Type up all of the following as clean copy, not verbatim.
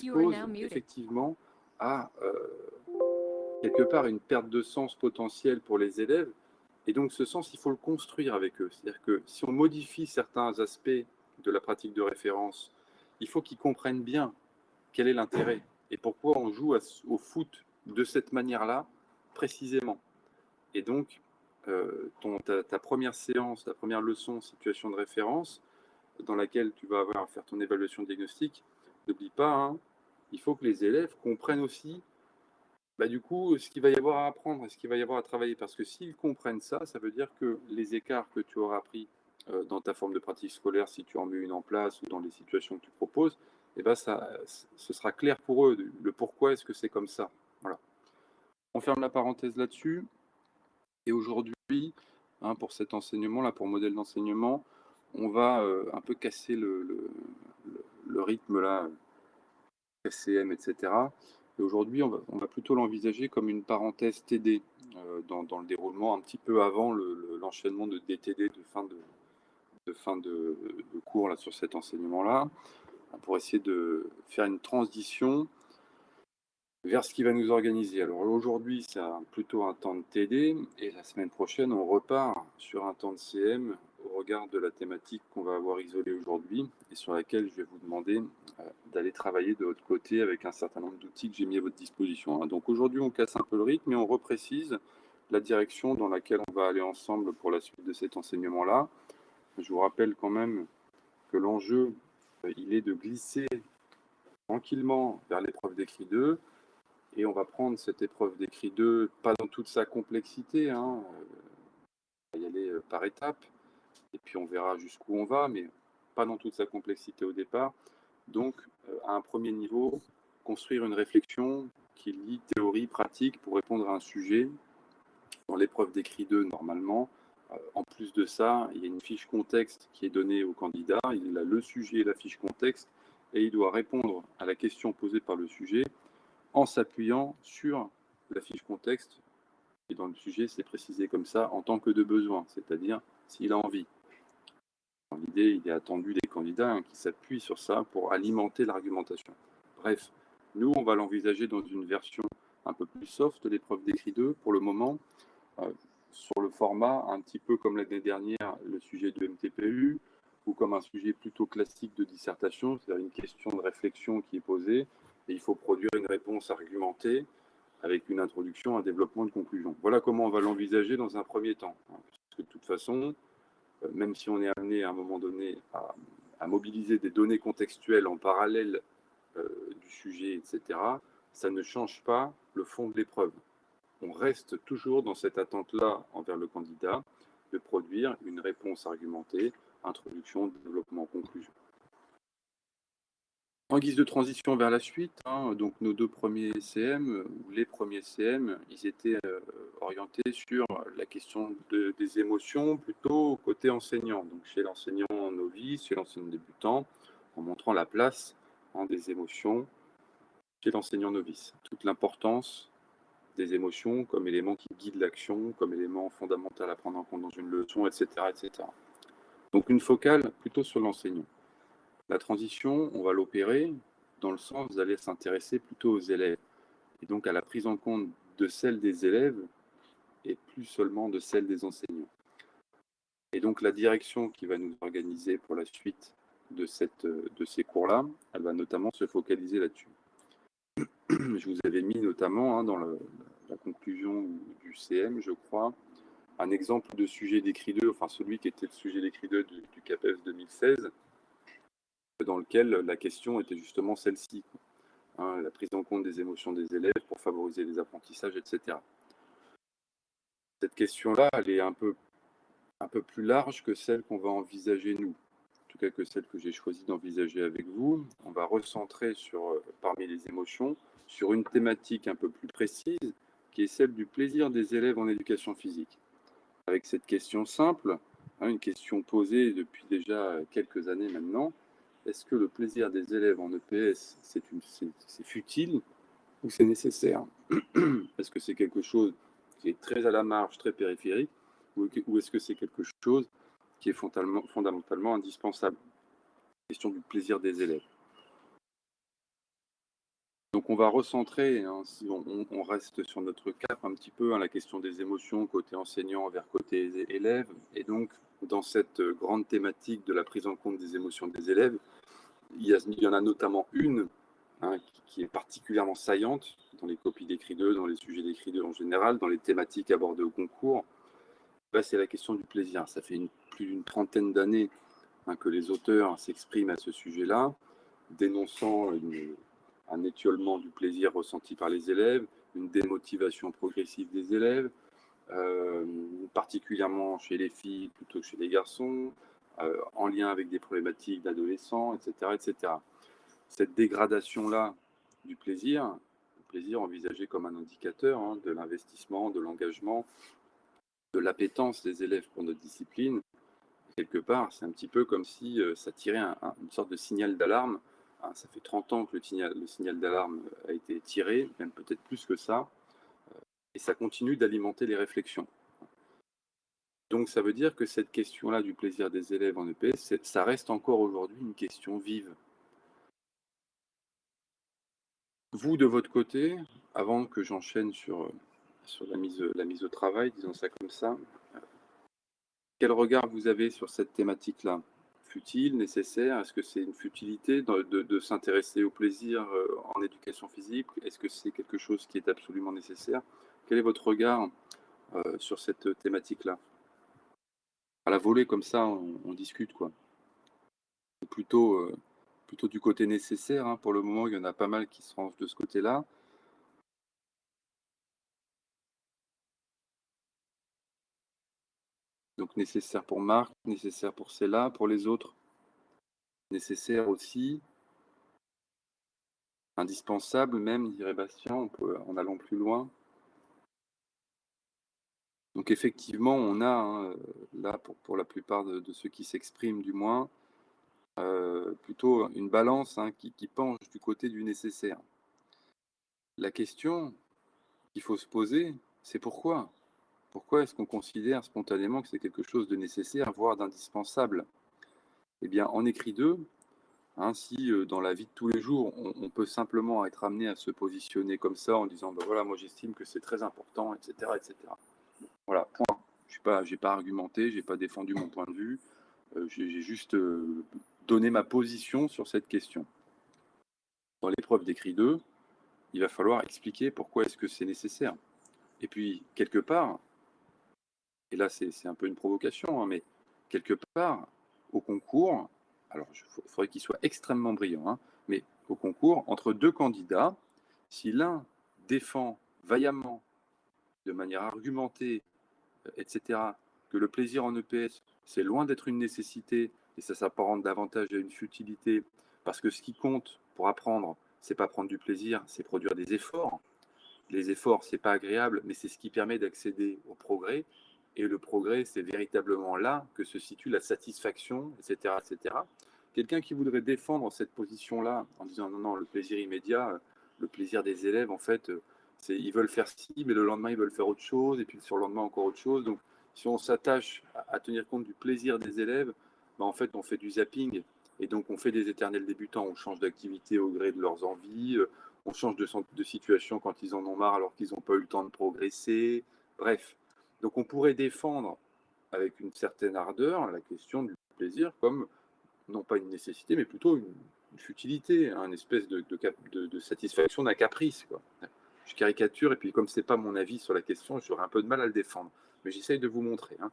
expose effectivement à quelque part une perte de sens potentielle pour les élèves. Et donc ce sens, il faut le construire avec eux. C'est-à-dire que si on modifie certains aspects de la pratique de référence, il faut qu'ils comprennent bien quel est l'intérêt et pourquoi on joue au foot de cette manière-là précisément. Et donc, ta première séance, ta première leçon, situation de référence, dans laquelle tu vas avoir à faire ton évaluation diagnostique, n'oublie pas, hein, il faut que les élèves comprennent aussi du coup, ce qu'il va y avoir à apprendre, ce qu'il va y avoir à travailler. Parce que s'ils comprennent ça, ça veut dire que les écarts que tu auras pris dans ta forme de pratique scolaire, si tu en mets une en place ou dans les situations que tu proposes, ce sera clair pour eux, le pourquoi est-ce que c'est comme ça. Voilà. On ferme la parenthèse là-dessus. Et aujourd'hui, hein, pour cet enseignement-là, pour modèle d'enseignement, on va un peu casser le rythme là, SCM, etc. Et aujourd'hui, on va plutôt l'envisager comme une parenthèse TD dans le déroulement, un petit peu avant l'enchaînement de DTD de fin de cours là, sur cet enseignement-là, pour essayer de faire une transition vers ce qui va nous organiser. Alors aujourd'hui, c'est plutôt un temps de TD, et la semaine prochaine, on repart sur un temps de CM au regard de la thématique qu'on va avoir isolée aujourd'hui et sur laquelle je vais vous demander d'aller travailler de votre côté avec un certain nombre d'outils que j'ai mis à votre disposition. Donc aujourd'hui, on casse un peu le rythme et on reprécise la direction dans laquelle on va aller ensemble pour la suite de cet enseignement-là. Je vous rappelle quand même que l'enjeu, il est de glisser tranquillement vers l'épreuve d'écrit 2. Et on va prendre cette épreuve d'écrit 2, pas dans toute sa complexité, hein, on va y aller par étapes, et puis on verra jusqu'où on va, mais pas dans toute sa complexité au départ. Donc, à un premier niveau, construire une réflexion qui lie théorie, pratique pour répondre à un sujet. Dans l'épreuve d'écrit 2, normalement, en plus de ça, il y a une fiche contexte qui est donnée au candidat. Il a le sujet et la fiche contexte, et il doit répondre à la question posée par le sujet en s'appuyant sur la fiche contexte. Et dans le sujet, c'est précisé comme ça, en tant que de besoin, c'est-à-dire s'il a envie. Dans l'idée, il est attendu des candidats qui s'appuient sur ça pour alimenter l'argumentation. Bref, nous, on va l'envisager dans une version un peu plus soft de l'épreuve d'écrit 2 pour le moment, sur le format un petit peu comme l'année dernière, le sujet de MTPU, ou comme un sujet plutôt classique de dissertation, c'est-à-dire une question de réflexion qui est posée, et il faut produire une réponse argumentée avec une introduction, un développement, une conclusion. Voilà comment on va l'envisager dans un premier temps. Parce que de toute façon, même si on est amené à un moment donné à mobiliser des données contextuelles en parallèle du sujet, etc., ça ne change pas le fond de l'épreuve. On reste toujours dans cette attente-là envers le candidat de produire une réponse argumentée, introduction, développement, conclusion. En guise de transition vers la suite, hein, donc nos deux premiers CM, ou les premiers CM, ils étaient orientés sur la question des émotions, plutôt côté enseignant, donc chez l'enseignant novice, chez l'enseignant débutant, en montrant la place des émotions chez l'enseignant novice. Toute l'importance des émotions comme élément qui guide l'action, comme élément fondamental à prendre en compte dans une leçon, etc., etc. Donc une focale plutôt sur l'enseignant. La transition, on va l'opérer dans le sens d'aller s'intéresser plutôt aux élèves, et donc à la prise en compte de celle des élèves et plus seulement de celle des enseignants. Et donc la direction qui va nous organiser pour la suite de ces cours-là, elle va notamment se focaliser là-dessus. Je vous avais mis notamment dans la conclusion du CM, je crois, un exemple de sujet d'écrit 2, enfin celui qui était le sujet d'écrit 2 du CAPES 2016, dans lequel la question était justement celle-ci, la prise en compte des émotions des élèves pour favoriser les apprentissages, etc. Cette question-là, elle est un peu plus large que celle qu'on va envisager nous, en tout cas que celle que j'ai choisi d'envisager avec vous. On va recentrer parmi les émotions sur une thématique un peu plus précise, qui est celle du plaisir des élèves en éducation physique. Avec cette question simple, une question posée depuis déjà quelques années maintenant, est-ce que le plaisir des élèves en EPS, c'est futile ou c'est nécessaire? Est-ce que c'est quelque chose qui est très à la marge, très périphérique, ou est-ce que c'est quelque chose qui est fondamentalement indispensable? Question du plaisir des élèves. Donc on va recentrer, hein, si on reste sur notre cap un petit peu, hein, la question des émotions côté enseignant vers côté élève. Et donc dans cette grande thématique de la prise en compte des émotions des élèves, il y en a notamment une, hein, qui est particulièrement saillante dans les copies d'écrit 2, dans les sujets d'écrit 2 en général, dans les thématiques abordées au concours. Là, c'est la question du plaisir. Ça fait plus d'une trentaine d'années, hein, que les auteurs s'expriment à ce sujet-là, dénonçant un étiolement du plaisir ressenti par les élèves, une démotivation progressive des élèves, euh, particulièrement chez les filles plutôt que chez les garçons, en lien avec des problématiques d'adolescents, etc., etc. Cette dégradation-là du plaisir, le plaisir envisagé comme un indicateur, hein, de l'investissement, de l'engagement, de l'appétence des élèves pour notre discipline, quelque part, c'est un petit peu comme si ça tirait une sorte de signal d'alarme. Hein, ça fait 30 ans que le signal d'alarme a été tiré, même peut-être plus que ça, et ça continue d'alimenter les réflexions. Donc ça veut dire que cette question-là du plaisir des élèves en EPS, ça reste encore aujourd'hui une question vive. Vous, de votre côté, avant que j'enchaîne sur la mise au travail, disons ça comme ça, quel regard vous avez sur cette thématique-là? Futile, nécessaire? Est-ce que c'est une futilité de s'intéresser au plaisir en éducation physique? Est-ce que c'est quelque chose qui est absolument nécessaire? Quel est votre regard sur cette thématique-là? À la volée, comme ça, on discute, quoi. Plutôt, plutôt du côté nécessaire, hein. Pour le moment, il y en a pas mal qui se rangent de ce côté-là. Donc nécessaire pour Marc, nécessaire pour Cella, pour les autres, nécessaire aussi, indispensable même, dirait Bastien, en allant plus loin. Donc effectivement, on a, hein, là, pour la plupart de ceux qui s'expriment du moins, plutôt une balance, hein, qui penche du côté du nécessaire. La question qu'il faut se poser, c'est pourquoi? Pourquoi est-ce qu'on considère spontanément que c'est quelque chose de nécessaire, voire d'indispensable? Eh bien, en écrit 2, hein, si dans la vie de tous les jours, on peut simplement être amené à se positionner comme ça en disant, ben voilà, moi j'estime que c'est très important, etc., etc. Voilà, point. J'ai pas argumenté, j'ai pas défendu mon point de vue, j'ai juste donné ma position sur cette question. Dans l'épreuve d'écrit 2, il va falloir expliquer pourquoi est-ce que c'est nécessaire. Et puis, quelque part, et là c'est un peu une provocation, hein, mais quelque part, au concours, alors il faudrait qu'il soit extrêmement brillant, hein, mais au concours, entre deux candidats, si l'un défend vaillamment, de manière argumentée, etc., que le plaisir en EPS, c'est loin d'être une nécessité et ça s'apparente davantage à une futilité, parce que ce qui compte pour apprendre, c'est pas prendre du plaisir, c'est produire des efforts. Les efforts, c'est pas agréable, mais c'est ce qui permet d'accéder au progrès. Et le progrès, c'est véritablement là que se situe la satisfaction, etc., etc. Quelqu'un qui voudrait défendre cette position-là en disant non, non, le plaisir immédiat, le plaisir des élèves, en fait, ils veulent faire ci, mais le lendemain, ils veulent faire autre chose, et puis sur le lendemain, encore autre chose. Donc, si on s'attache à tenir compte du plaisir des élèves, ben, en fait, on fait du zapping. Et donc, on fait des éternels débutants, on change d'activité au gré de leurs envies, on change de situation quand ils en ont marre alors qu'ils n'ont pas eu le temps de progresser. Bref, donc on pourrait défendre avec une certaine ardeur la question du plaisir comme non pas une nécessité, mais plutôt une futilité, hein, une espèce de satisfaction d'un caprice, quoi. Je caricature, et puis comme ce n'est pas mon avis sur la question, j'aurais un peu de mal à le défendre. Mais j'essaye de vous montrer, hein.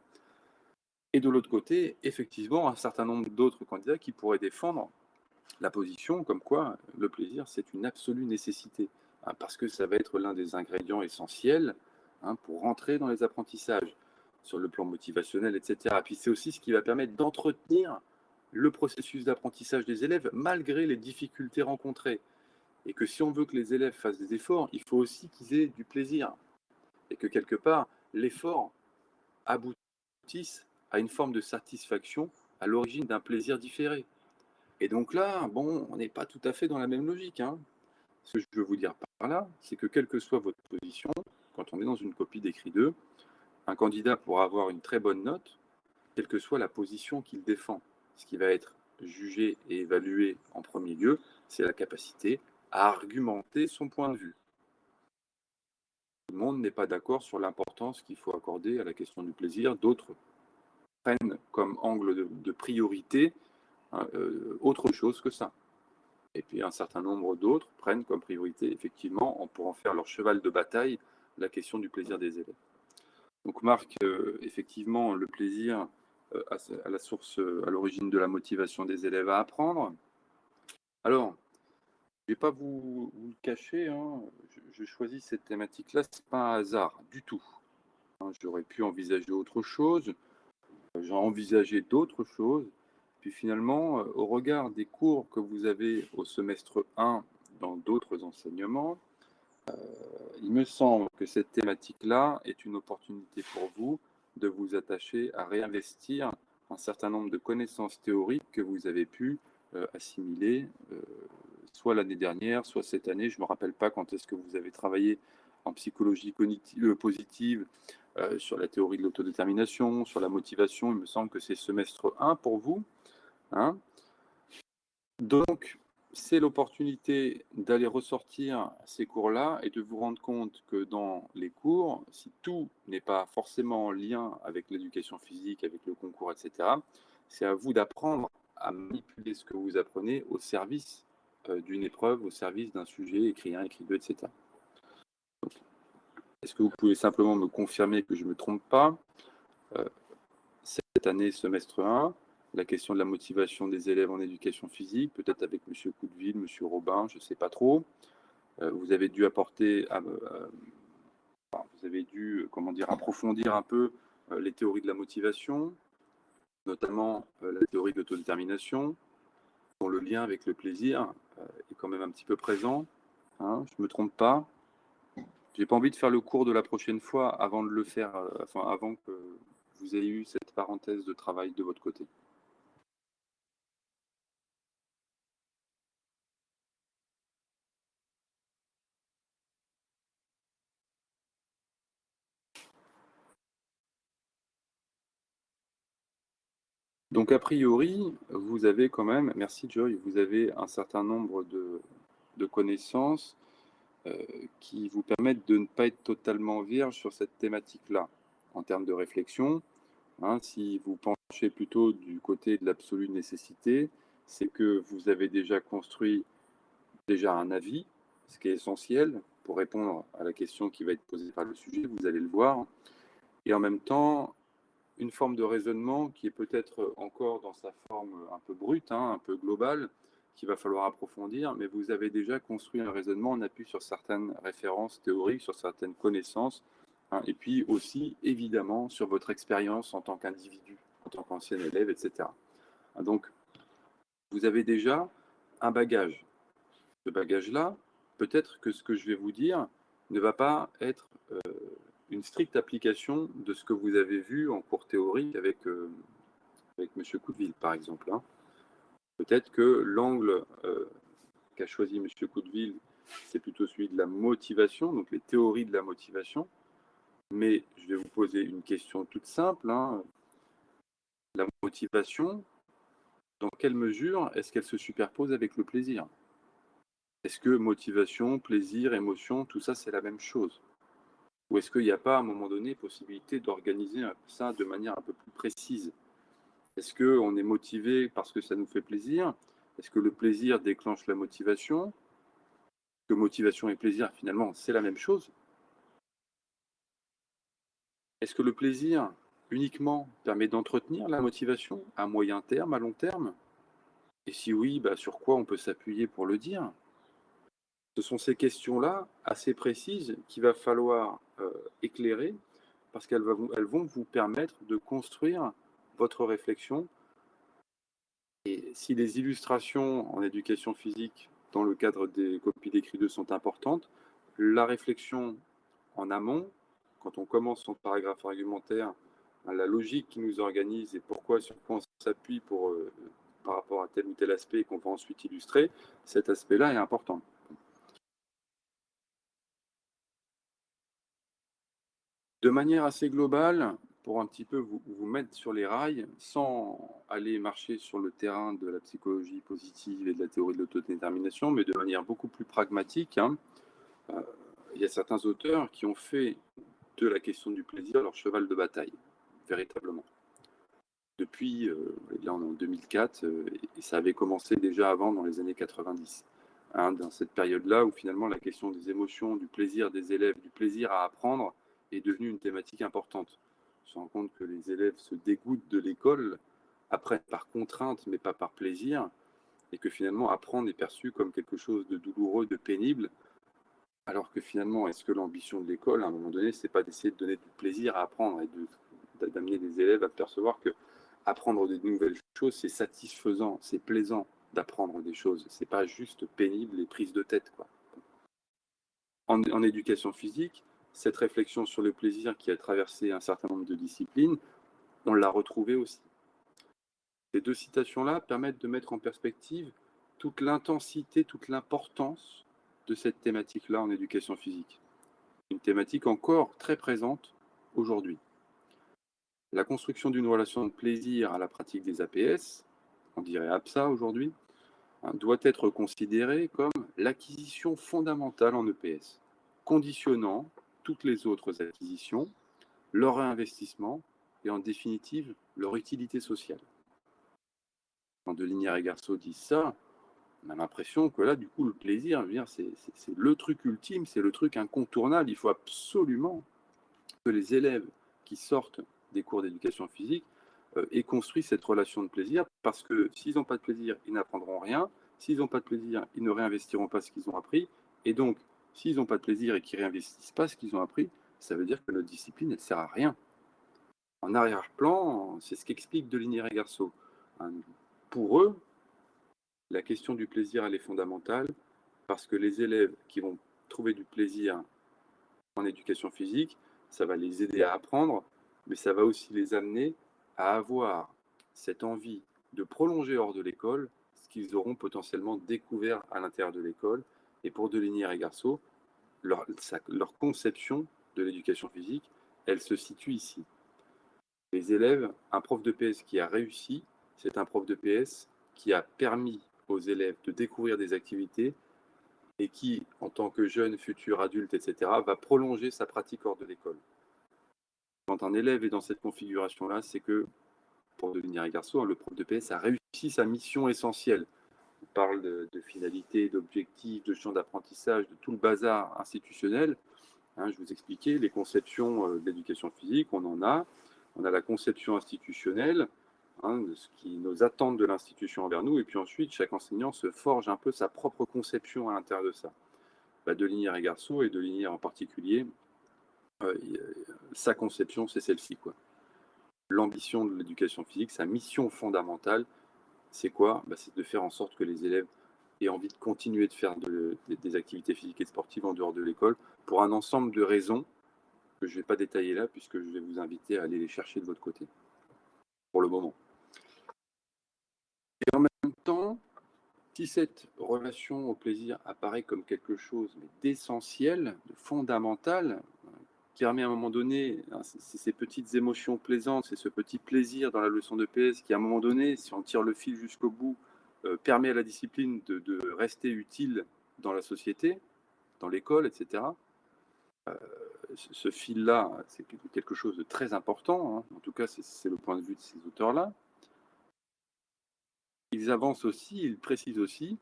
Et de l'autre côté, effectivement, un certain nombre d'autres candidats qui pourraient défendre la position comme quoi le plaisir, c'est une absolue nécessité, hein, parce que ça va être l'un des ingrédients essentiels, hein, pour rentrer dans les apprentissages, sur le plan motivationnel, etc. Puis c'est aussi ce qui va permettre d'entretenir le processus d'apprentissage des élèves malgré les difficultés rencontrées. Et que si on veut que les élèves fassent des efforts, il faut aussi qu'ils aient du plaisir. Et que quelque part, l'effort aboutisse à une forme de satisfaction à l'origine d'un plaisir différé. Et donc là, bon, on n'est pas tout à fait dans la même logique, hein. Ce que je veux vous dire par là, c'est que quelle que soit votre position, quand on est dans une copie d'écrit 2, un candidat pourra avoir une très bonne note, quelle que soit la position qu'il défend. Ce qui va être jugé et évalué en premier lieu, c'est la capacité à argumenter son point de vue. Tout le monde n'est pas d'accord sur l'importance qu'il faut accorder à la question du plaisir. D'autres prennent comme angle de priorité autre chose que ça. Et puis un certain nombre d'autres prennent comme priorité, effectivement, pour en faire leur cheval de bataille, la question du plaisir des élèves. Donc Marc, effectivement, le plaisir à la source, à l'origine de la motivation des élèves à apprendre. Alors, je ne vais pas vous le cacher, hein, je choisis cette thématique-là, ce n'est pas un hasard du tout. Hein, j'aurais pu envisager autre chose, j'ai envisagé d'autres choses, puis finalement, au regard des cours que vous avez au semestre 1 dans d'autres enseignements, il me semble que cette thématique-là est une opportunité pour vous de vous attacher à réinvestir un certain nombre de connaissances théoriques que vous avez pu assimiler, soit l'année dernière, soit cette année. Je ne me rappelle pas quand est-ce que vous avez travaillé en psychologie cognitive, positive, sur la théorie de l'autodétermination, sur la motivation. Il me semble que c'est semestre 1 pour vous. Hein. Donc, c'est l'opportunité d'aller ressortir ces cours-là et de vous rendre compte que dans les cours, si tout n'est pas forcément en lien avec l'éducation physique, avec le concours, etc., c'est à vous d'apprendre à manipuler ce que vous apprenez au service d'une épreuve, au service d'un sujet, écrit 1, écrit 2, etc. Est-ce que vous pouvez simplement me confirmer que je ne me trompe pas cette année, semestre 1, la question de la motivation des élèves en éducation physique, peut-être avec M. Coudeville, M. Robin, je ne sais pas trop. Vous avez dû approfondir un peu les théories de la motivation, notamment la théorie de l'autodétermination, dont le lien avec le plaisir est quand même un petit peu présent. Hein, je ne me trompe pas. Je n'ai pas envie de faire le cours de la prochaine fois avant de le faire, avant que vous ayez eu cette parenthèse de travail de votre côté. Donc, a priori, vous avez quand même, merci Joy, vous avez un certain nombre de connaissances qui vous permettent de ne pas être totalement vierge sur cette thématique-là, en termes de réflexion. Hein, si vous penchez plutôt du côté de l'absolue nécessité, c'est que vous avez déjà construit un avis, ce qui est essentiel pour répondre à la question qui va être posée par le sujet, vous allez le voir, et en même temps, une forme de raisonnement qui est peut-être encore dans sa forme un peu brute, hein, un peu globale, qu'il va falloir approfondir, mais vous avez déjà construit un raisonnement en appui sur certaines références théoriques, sur certaines connaissances, hein, et puis aussi, évidemment, sur votre expérience en tant qu'individu, en tant qu'ancien élève, etc. Donc, vous avez déjà un bagage. Ce bagage-là, peut-être que ce que je vais vous dire ne va pas être une stricte application de ce que vous avez vu en cours théorique avec M. Coudeville, par exemple. Hein. Peut-être que l'angle qu'a choisi M. Coudeville, c'est plutôt celui de la motivation, donc les théories de la motivation. Mais je vais vous poser une question toute simple. Hein. La motivation, dans quelle mesure est-ce qu'elle se superpose avec le plaisir? Est-ce que motivation, plaisir, émotion, tout ça, c'est la même chose? Ou est-ce qu'il n'y a pas, à un moment donné, possibilité d'organiser ça de manière un peu plus précise? Est-ce qu'on est motivé parce que ça nous fait plaisir? Est-ce que le plaisir déclenche la motivation? Que motivation et plaisir, finalement, c'est la même chose? Est-ce que le plaisir uniquement permet d'entretenir la motivation à moyen terme, à long terme? Et si oui, bah, sur quoi on peut s'appuyer pour le dire? Ce sont ces questions-là, assez précises, qu'il va falloir éclairer, parce elles vont vous permettre de construire votre réflexion. Et si les illustrations en éducation physique, dans le cadre des copies d'écrit 2, sont importantes, la réflexion en amont, quand on commence son paragraphe argumentaire, la logique qui nous organise et sur quoi on s'appuie par rapport à tel ou tel aspect qu'on va ensuite illustrer, cet aspect-là est important. De manière assez globale, pour un petit peu vous mettre sur les rails sans aller marcher sur le terrain de la psychologie positive et de la théorie de l'autodétermination, mais de manière beaucoup plus pragmatique, hein. Il y a certains auteurs qui ont fait de la question du plaisir leur cheval de bataille, véritablement. Depuis, là on est en 2004, et ça avait commencé déjà avant, dans les années 90. Hein, dans cette période-là où finalement la question des émotions, du plaisir des élèves, du plaisir à apprendre est devenue une thématique importante. On se rend compte que les élèves se dégoûtent de l'école, apprennent par contrainte mais pas par plaisir, et que finalement apprendre est perçu comme quelque chose de douloureux, de pénible, alors que finalement, est-ce que l'ambition de l'école, à un moment donné, c'est pas d'essayer de donner du plaisir à apprendre et d'amener les élèves à percevoir que apprendre de nouvelles choses, c'est satisfaisant, c'est plaisant d'apprendre des choses. C'est pas juste pénible et prise de tête, quoi. En éducation physique, cette réflexion sur le plaisir qui a traversé un certain nombre de disciplines, on l'a retrouvée aussi. Ces deux citations-là permettent de mettre en perspective toute l'intensité, toute l'importance de cette thématique-là en éducation physique. Une thématique encore très présente aujourd'hui. La construction d'une relation de plaisir à la pratique des APS, on dirait APSA aujourd'hui, hein, doit être considérée comme l'acquisition fondamentale en EPS, conditionnant toutes les autres acquisitions, leur réinvestissement et en définitive leur utilité sociale. Quand Delinière et Garceau disent ça, on a l'impression que là, du coup, le plaisir, c'est le truc ultime, c'est le truc incontournable. Il faut absolument que les élèves qui sortent des cours d'éducation physique aient construit cette relation de plaisir, parce que s'ils n'ont pas de plaisir, ils n'apprendront rien. S'ils n'ont pas de plaisir, ils ne réinvestiront pas ce qu'ils ont appris. Et donc, s'ils n'ont pas de plaisir et qu'ils ne réinvestissent pas ce qu'ils ont appris, ça veut dire que notre discipline, elle ne sert à rien. En arrière-plan, c'est ce qu'explique Delinière et Garceau. Pour eux, la question du plaisir, elle est fondamentale, parce que les élèves qui vont trouver du plaisir en éducation physique, ça va les aider à apprendre, mais ça va aussi les amener à avoir cette envie de prolonger hors de l'école ce qu'ils auront potentiellement découvert à l'intérieur de l'école. Et pour Delinière et Garceau, leur conception de l'éducation physique, elle se situe ici. Les élèves, un prof de PS qui a réussi, c'est un prof de PS qui a permis aux élèves de découvrir des activités et qui, en tant que jeune, futur adulte, etc., va prolonger sa pratique hors de l'école. Quand un élève est dans cette configuration-là, c'est que, pour devenir un garçon, le prof de PS a réussi sa mission essentielle. On parle de finalité, d'objectifs, de champ d'apprentissage, de tout le bazar institutionnel. Hein, je vous expliquais, les conceptions de l'éducation physique, on en a. On a la conception institutionnelle, hein, de ce qui nos attentes de l'institution envers nous, et puis ensuite, chaque enseignant se forge un peu sa propre conception à l'intérieur de ça. Delinière et Garceau, et Delinière en particulier, sa conception, c'est celle-ci, quoi. L'ambition de l'éducation physique, sa mission fondamentale, c'est quoi? C'est de faire en sorte que les élèves aient envie de continuer de faire des activités physiques et sportives en dehors de l'école, pour un ensemble de raisons que je ne vais pas détailler là, puisque je vais vous inviter à aller les chercher de votre côté, pour le moment. Et en même temps, si cette relation au plaisir apparaît comme quelque chose d'essentiel, de fondamental, qui permet à un moment donné, c'est ces petites émotions plaisantes, c'est ce petit plaisir dans la leçon de PS qui, à un moment donné, si on tire le fil jusqu'au bout, permet à la discipline de rester utile dans la société, dans l'école, etc. Ce fil-là, c'est quelque chose de très important, hein. En tout cas, c'est le point de vue de ces auteurs-là. Ils avancent aussi, ils précisent aussi,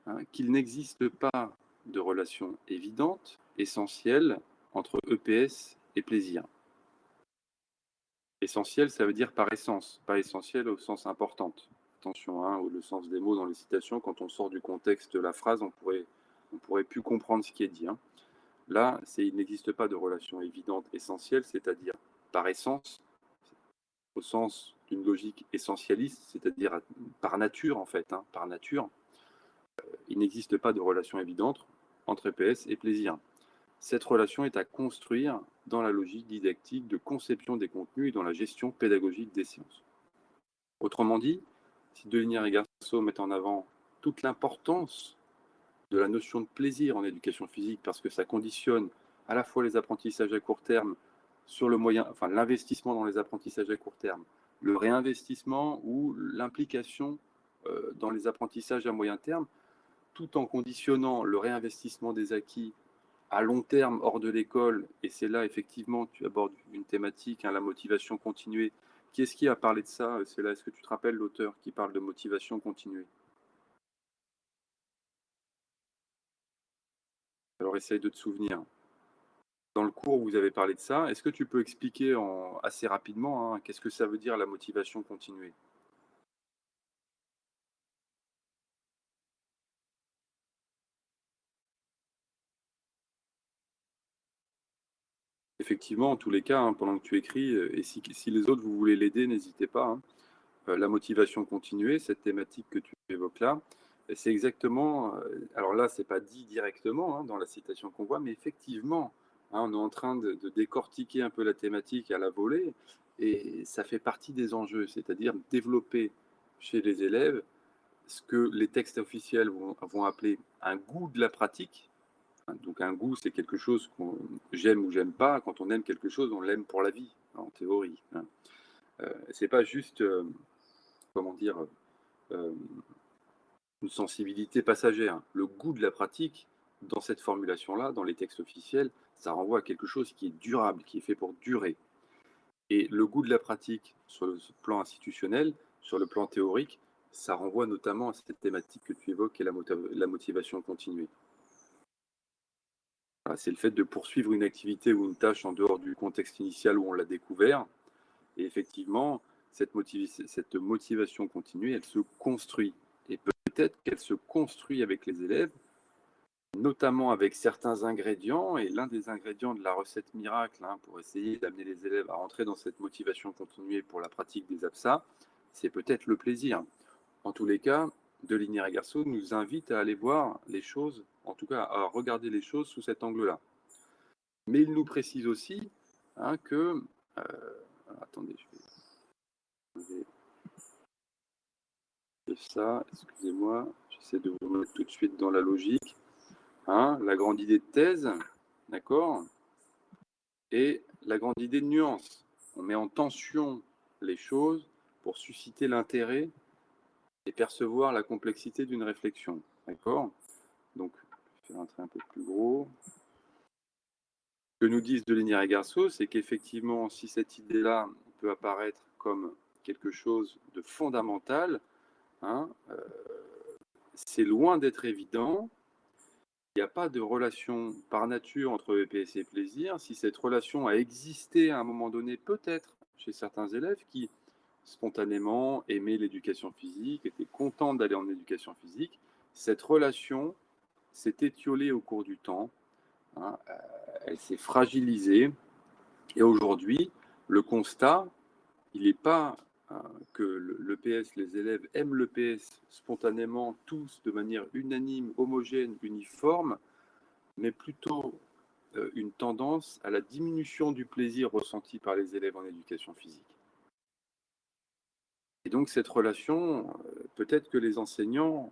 hein, qu'il n'existe pas de relation évidente, essentielle, entre EPS et plaisir. Essentiel, ça veut dire par essence, pas essentiel au sens importante. Attention, hein, le sens des mots dans les citations, quand on sort du contexte de la phrase, on pourrait plus comprendre ce qui est dit, hein. Là, il n'existe pas de relation évidente, essentielle, c'est-à-dire par essence, au sens d'une logique essentialiste, c'est-à-dire par nature, en fait, hein, par nature. Il n'existe pas de relation évidente entre EPS et plaisir. Cette relation est à construire dans la logique didactique de conception des contenus et dans la gestion pédagogique des sciences. Autrement dit, si Delinière et Garceau mettent en avant toute l'importance de la notion de plaisir en éducation physique, parce que ça conditionne à la fois les apprentissages à court terme, sur l'investissement dans les apprentissages à court terme, le réinvestissement ou l'implication dans les apprentissages à moyen terme, tout en conditionnant le réinvestissement des acquis à long terme hors de l'école. Et c'est là, effectivement, tu abordes une thématique, hein, la motivation continuée. Qui est-ce qui a parlé de ça? C'est là, est-ce que tu te rappelles l'auteur qui parle de motivation continuée? Alors, essaye de te souvenir. Dans le cours, vous avez parlé de ça. Est-ce que tu peux expliquer assez rapidement, hein, qu'est-ce que ça veut dire la motivation continuée? Effectivement, en tous les cas, hein, pendant que tu écris, et si les autres, vous voulez l'aider, n'hésitez pas, hein. La motivation continuée, cette thématique que tu évoques là, c'est exactement, alors là, c'est pas dit directement, hein, dans la citation qu'on voit, mais effectivement, hein, on est en train de décortiquer un peu la thématique à la volée, et ça fait partie des enjeux, c'est-à-dire développer chez les élèves ce que les textes officiels vont appeler un goût de la pratique. Hein. Donc un goût, c'est quelque chose qu'on j'aime ou j'aime pas. Quand on aime quelque chose, on l'aime pour la vie, en théorie, hein. C'est pas juste, comment dire, euh, une sensibilité passagère. Le goût de la pratique, dans cette formulation-là, dans les textes officiels, ça renvoie à quelque chose qui est durable, qui est fait pour durer. Et le goût de la pratique, sur le plan institutionnel, sur le plan théorique, ça renvoie notamment à cette thématique que tu évoques, qui est la motivation continuée. Voilà, c'est le fait de poursuivre une activité ou une tâche en dehors du contexte initial où on l'a découvert. Et effectivement, cette motivation continue, elle se construit. Et peut-être qu'elle se construit avec les élèves, notamment avec certains ingrédients. Et l'un des ingrédients de la recette miracle, hein, pour essayer d'amener les élèves à rentrer dans cette motivation continue pour la pratique des APSA, c'est peut-être le plaisir. En tous les cas, Delinière et Garceau nous invite à aller voir les choses, en tout cas à regarder les choses sous cet angle-là. Mais il nous précise aussi, hein, que... attendez, je vais ça, excusez-moi, j'essaie de vous mettre tout de suite dans la logique. Hein, la grande idée de thèse, d'accord, et la grande idée de nuance. On met en tension les choses pour susciter l'intérêt et percevoir la complexité d'une réflexion, d'accord. Donc, je vais faire un trait un peu plus gros. Ce que nous disent Delinière et Garceau, c'est qu'effectivement, si cette idée-là peut apparaître comme quelque chose de fondamental, hein, c'est loin d'être évident. Il n'y a pas de relation par nature entre EPS et plaisir. Si cette relation a existé à un moment donné, peut-être chez certains élèves qui spontanément aimaient l'éducation physique, étaient contents d'aller en éducation physique, cette relation s'est étiolée au cours du temps, hein, elle s'est fragilisée. Et aujourd'hui, le constat, il n'est pas que l'EPS, les élèves aiment l'EPS spontanément, tous, de manière unanime, homogène, uniforme, mais plutôt une tendance à la diminution du plaisir ressenti par les élèves en éducation physique. Et donc cette relation, peut-être que les enseignants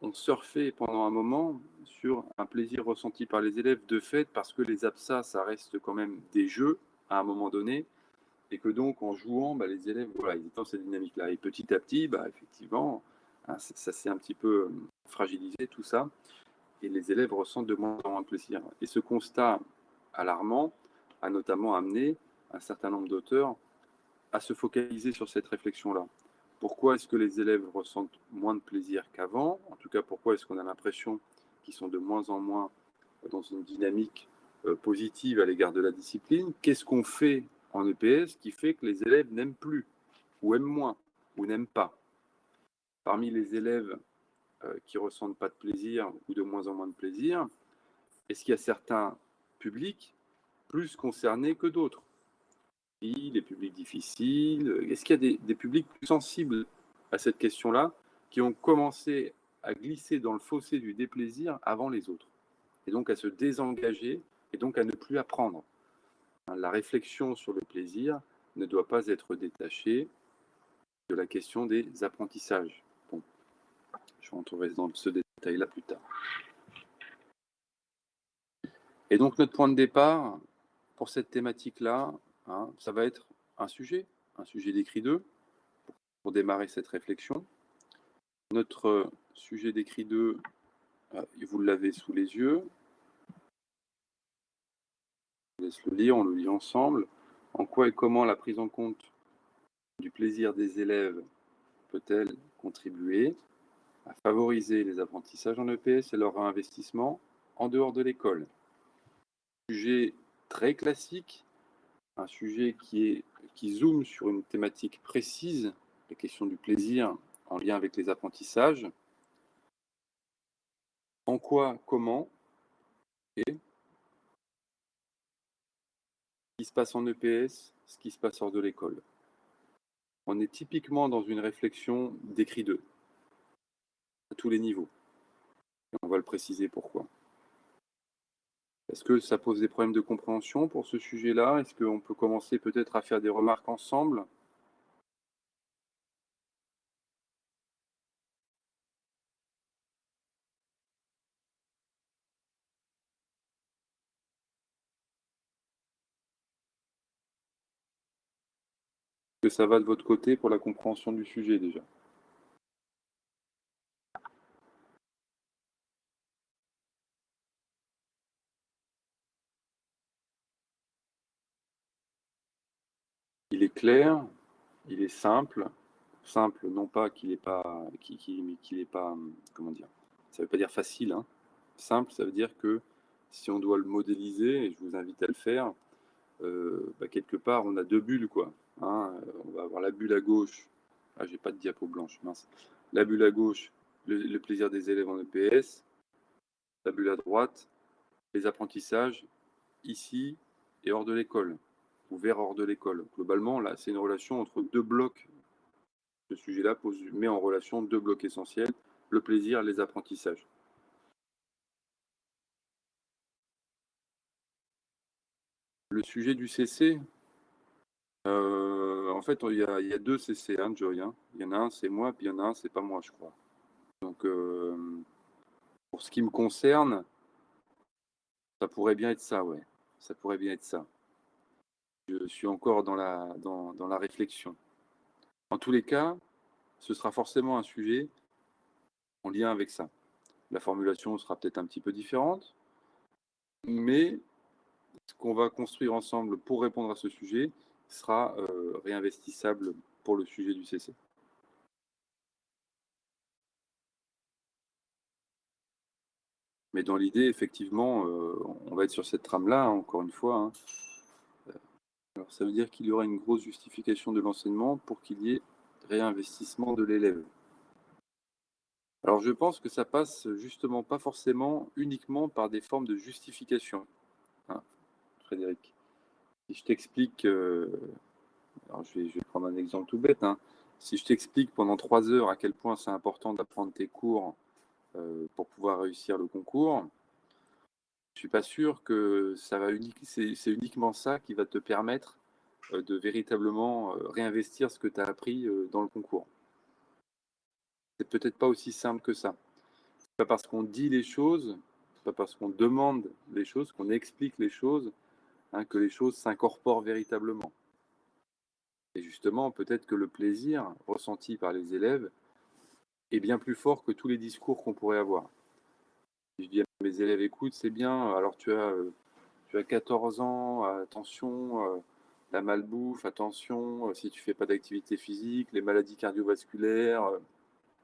ont surfé pendant un moment sur un plaisir ressenti par les élèves de fait, parce que les APSA, ça reste quand même des jeux à un moment donné, et que donc en jouant, bah, les élèves, voilà, ils étaient dans cette dynamique-là. Et petit à petit, bah, effectivement, hein, ça s'est un petit peu fragilisé tout ça, et les élèves ressentent de moins en moins de plaisir. Et ce constat alarmant a notamment amené un certain nombre d'auteurs à se focaliser sur cette réflexion-là. Pourquoi est-ce que les élèves ressentent moins de plaisir qu'avant? En tout cas, pourquoi est-ce qu'on a l'impression qu'ils sont de moins en moins dans une dynamique positive à l'égard de la discipline? Qu'est-ce qu'on fait en EPS qui fait que les élèves n'aiment plus, ou aiment moins, ou n'aiment pas? Parmi les élèves qui ressentent pas de plaisir ou de moins en moins de plaisir, est-ce qu'il y a certains publics plus concernés que d'autres? Les publics difficiles, est-ce qu'il y a des publics plus sensibles à cette question-là, qui ont commencé à glisser dans le fossé du déplaisir avant les autres, et donc à se désengager, et donc à ne plus apprendre? La réflexion sur le plaisir ne doit pas être détachée de la question des apprentissages. Bon, je rentrerai dans ce détail-là plus tard. Et donc notre point de départ, pour cette thématique-là, ça va être un sujet d'écrit 2, pour démarrer cette réflexion. Notre sujet d'écrit 2, vous l'avez sous les yeux. Je laisse le lire, on le lit ensemble. En quoi et comment la prise en compte du plaisir des élèves peut-elle contribuer à favoriser les apprentissages en EPS et leur investissement en dehors de l'école? Sujet très classique, un sujet qui zoome sur une thématique précise, la question du plaisir en lien avec les apprentissages. En quoi, comment et ce qui se passe en EPS, ce qui se passe hors de l'école. On est typiquement dans une réflexion d'écrit 2, à tous les niveaux. Et on va le préciser pourquoi. Est-ce que ça pose des problèmes de compréhension pour ce sujet-là? Est-ce qu'on peut commencer peut-être à faire des remarques ensemble? Est-ce que ça va de votre côté pour la compréhension du sujet déjà? Il est clair, il est simple. Simple, non pas qu'il n'est pas, qu'il est pas, comment dire, ça ne veut pas dire facile, hein. Simple, ça veut dire que si on doit le modéliser, et je vous invite à le faire, quelque part, on a deux bulles, quoi. On va avoir la bulle à gauche. Ah, j'ai pas de diapo blanche, mince. La bulle à gauche, le plaisir des élèves en EPS. La bulle à droite, les apprentissages, ici et hors de l'école, ou vers hors de l'école. Globalement, là, c'est une relation entre deux blocs. Ce sujet-là met en relation deux blocs essentiels, le plaisir et les apprentissages. Le sujet du CC, en fait, il y a deux CC, Joy. Il y en a un, c'est moi, puis il y en a un, c'est pas moi, je crois. Donc, pour ce qui me concerne, ça pourrait bien être ça, ouais. Ça pourrait bien être ça. Je suis encore dans la réflexion. En tous les cas, ce sera forcément un sujet en lien avec ça. La formulation sera peut-être un petit peu différente, mais ce qu'on va construire ensemble pour répondre à ce sujet sera réinvestissable pour le sujet du CC. Mais dans l'idée, effectivement, on va être sur cette trame-là, encore une fois. Alors, ça veut dire qu'il y aura une grosse justification de l'enseignement pour qu'il y ait réinvestissement de l'élève. Alors, je pense que ça passe justement pas forcément uniquement par des formes de justification, Frédéric. Si je t'explique, alors je vais prendre un exemple tout bête, Si je t'explique pendant 3 heures à quel point c'est important d'apprendre tes cours pour pouvoir réussir le concours, je suis pas sûr que c'est uniquement ça qui va te permettre de véritablement réinvestir ce que tu as appris dans le concours. C'est peut-être pas aussi simple que ça. C'est pas parce qu'on dit les choses, c'est pas parce qu'on demande les choses, qu'on explique les choses, que les choses s'incorporent véritablement. Et justement, peut-être que le plaisir ressenti par les élèves est bien plus fort que tous les discours qu'on pourrait avoir. Si je dis à mes élèves, écoute, c'est bien, alors tu as 14 ans, attention, la malbouffe, attention, si tu fais pas d'activité physique, les maladies cardiovasculaires,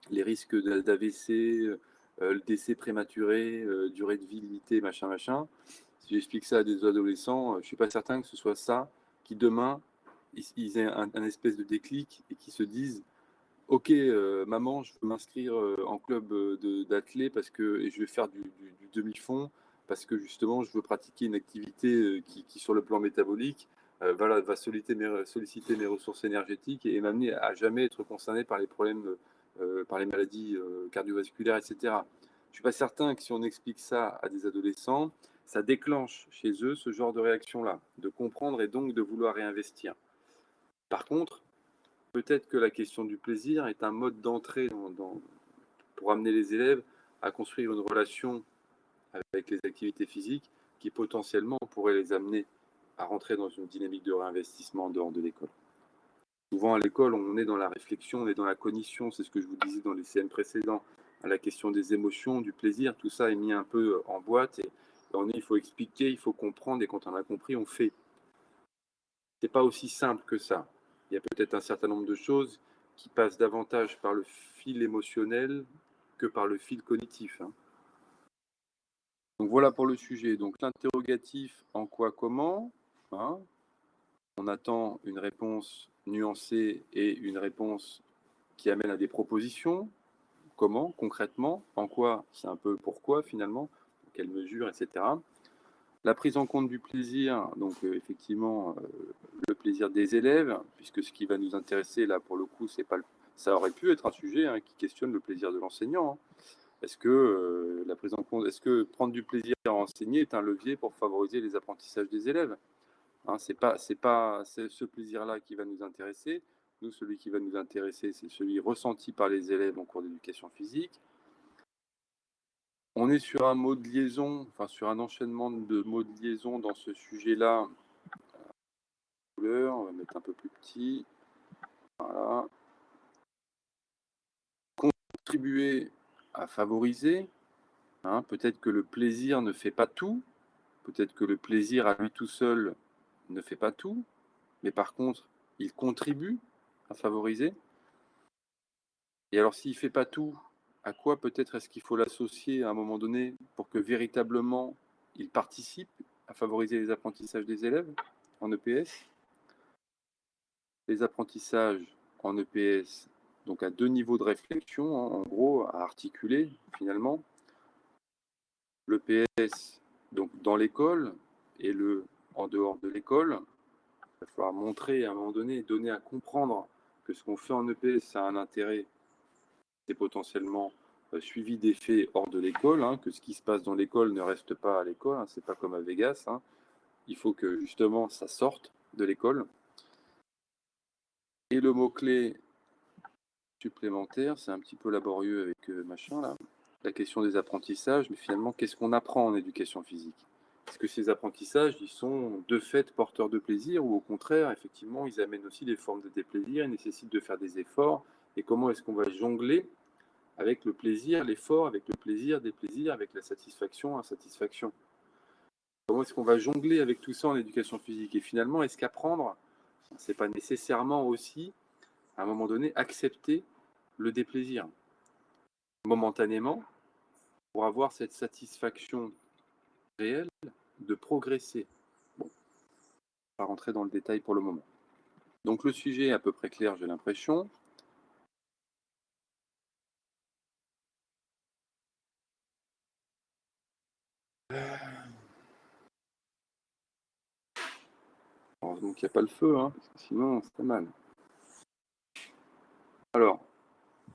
les risques d'AVC, le décès prématuré, durée de vie limitée, machin, machin. Si j'explique ça à des adolescents, je suis pas certain que ce soit ça qui demain ils aient un espèce de déclic et qui se disent ok, maman, je veux m'inscrire en club d'athlé parce que et je vais faire du demi-fond parce que justement je veux pratiquer une activité qui sur le plan métabolique va solliciter mes ressources énergétiques et m'amener à jamais être concerné par les problèmes, par les maladies cardiovasculaires, etc. Je suis pas certain que si on explique ça à des adolescents, ça déclenche chez eux ce genre de réaction-là, de comprendre et donc de vouloir réinvestir. Par contre, peut-être que la question du plaisir est un mode d'entrée pour amener les élèves à construire une relation avec les activités physiques qui potentiellement pourrait les amener à rentrer dans une dynamique de réinvestissement en dehors de l'école. Souvent, à l'école, on est dans la réflexion, on est dans la cognition, c'est ce que je vous disais dans les CM précédents, à la question des émotions, du plaisir, tout ça est mis un peu en boîte, et il faut expliquer, il faut comprendre, et quand on a compris, on fait. C'est pas aussi simple que ça. Il y a peut-être un certain nombre de choses qui passent davantage par le fil émotionnel que par le fil cognitif, hein. Donc voilà pour le sujet. Donc l'interrogatif en quoi, comment, hein. On attend une réponse nuancée et une réponse qui amène à des propositions. Comment, concrètement, en quoi, c'est un peu pourquoi finalement, dans quelle mesure, etc. La prise en compte du plaisir, donc effectivement, le plaisir des élèves, puisque ce qui va nous intéresser là pour le coup, c'est pas ça aurait pu être un sujet hein, qui questionne le plaisir de l'enseignant, hein. Est-ce que la prise en compte, est-ce que prendre du plaisir à enseigner est un levier pour favoriser les apprentissages des élèves, hein? C'est ce plaisir-là qui va nous intéresser. Nous, celui qui va nous intéresser, c'est celui ressenti par les élèves en cours d'éducation physique. On est sur un mot de liaison, enfin sur un enchaînement de mots de liaison dans ce sujet-là. On va mettre un peu plus petit. Voilà. Contribuer à favoriser, hein. Peut-être que le plaisir ne fait pas tout. Peut-être que le plaisir à lui tout seul ne fait pas tout. Mais par contre, il contribue à favoriser. Et alors, s'il ne fait pas tout, à quoi peut-être est-ce qu'il faut l'associer à un moment donné pour que véritablement il participe à favoriser les apprentissages des élèves en EPS? Les apprentissages en EPS, donc à deux niveaux de réflexion, hein, en gros, à articuler finalement. L'EPS, donc dans l'école, et le en dehors de l'école. Il va falloir montrer à un moment donné, donner à comprendre que ce qu'on fait en EPS, ça a un intérêt, c'est potentiellement suivi d'effets hors de l'école, hein, que ce qui se passe dans l'école ne reste pas à l'école, hein, c'est pas comme à Vegas, hein. Il faut que justement ça sorte de l'école. Et le mot-clé supplémentaire, c'est un petit peu laborieux avec machin là, la question des apprentissages, mais finalement, qu'est-ce qu'on apprend en éducation physique? Est-ce que ces apprentissages, ils sont de fait porteurs de plaisir ou au contraire, effectivement, ils amènent aussi des formes de déplaisir, ils nécessitent de faire des efforts? Et comment est-ce qu'on va jongler avec le plaisir, l'effort, avec le plaisir, des plaisirs, avec la satisfaction, insatisfaction? Comment est-ce qu'on va jongler avec tout ça en éducation physique? Et finalement, est-ce qu'apprendre, c'est pas nécessairement aussi, à un moment donné, accepter le déplaisir momentanément pour avoir cette satisfaction réelle de progresser? Bon, on va rentrer dans le détail pour le moment. Donc le sujet est à peu près clair, j'ai l'impression. Heureusement qu'il n'y a pas le feu, hein, parce que sinon c'est mal. Alors,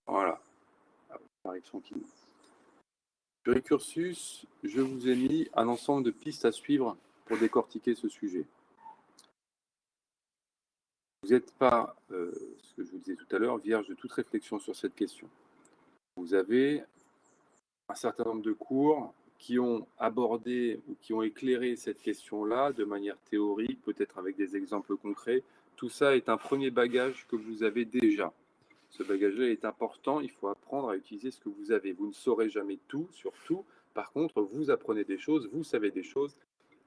voilà, on arrive tranquillement. Sur Cursus, je vous ai mis un ensemble de pistes à suivre pour décortiquer ce sujet. Vous n'êtes pas, ce que je vous disais tout à l'heure, vierge de toute réflexion sur cette question. Vous avez un certain nombre de cours qui ont abordé ou qui ont éclairé cette question-là de manière théorique, peut-être avec des exemples concrets. Tout ça est un premier bagage que vous avez déjà. Ce bagage-là est important, il faut apprendre à utiliser ce que vous avez. Vous ne saurez jamais tout sur tout. Par contre, vous apprenez des choses, vous savez des choses,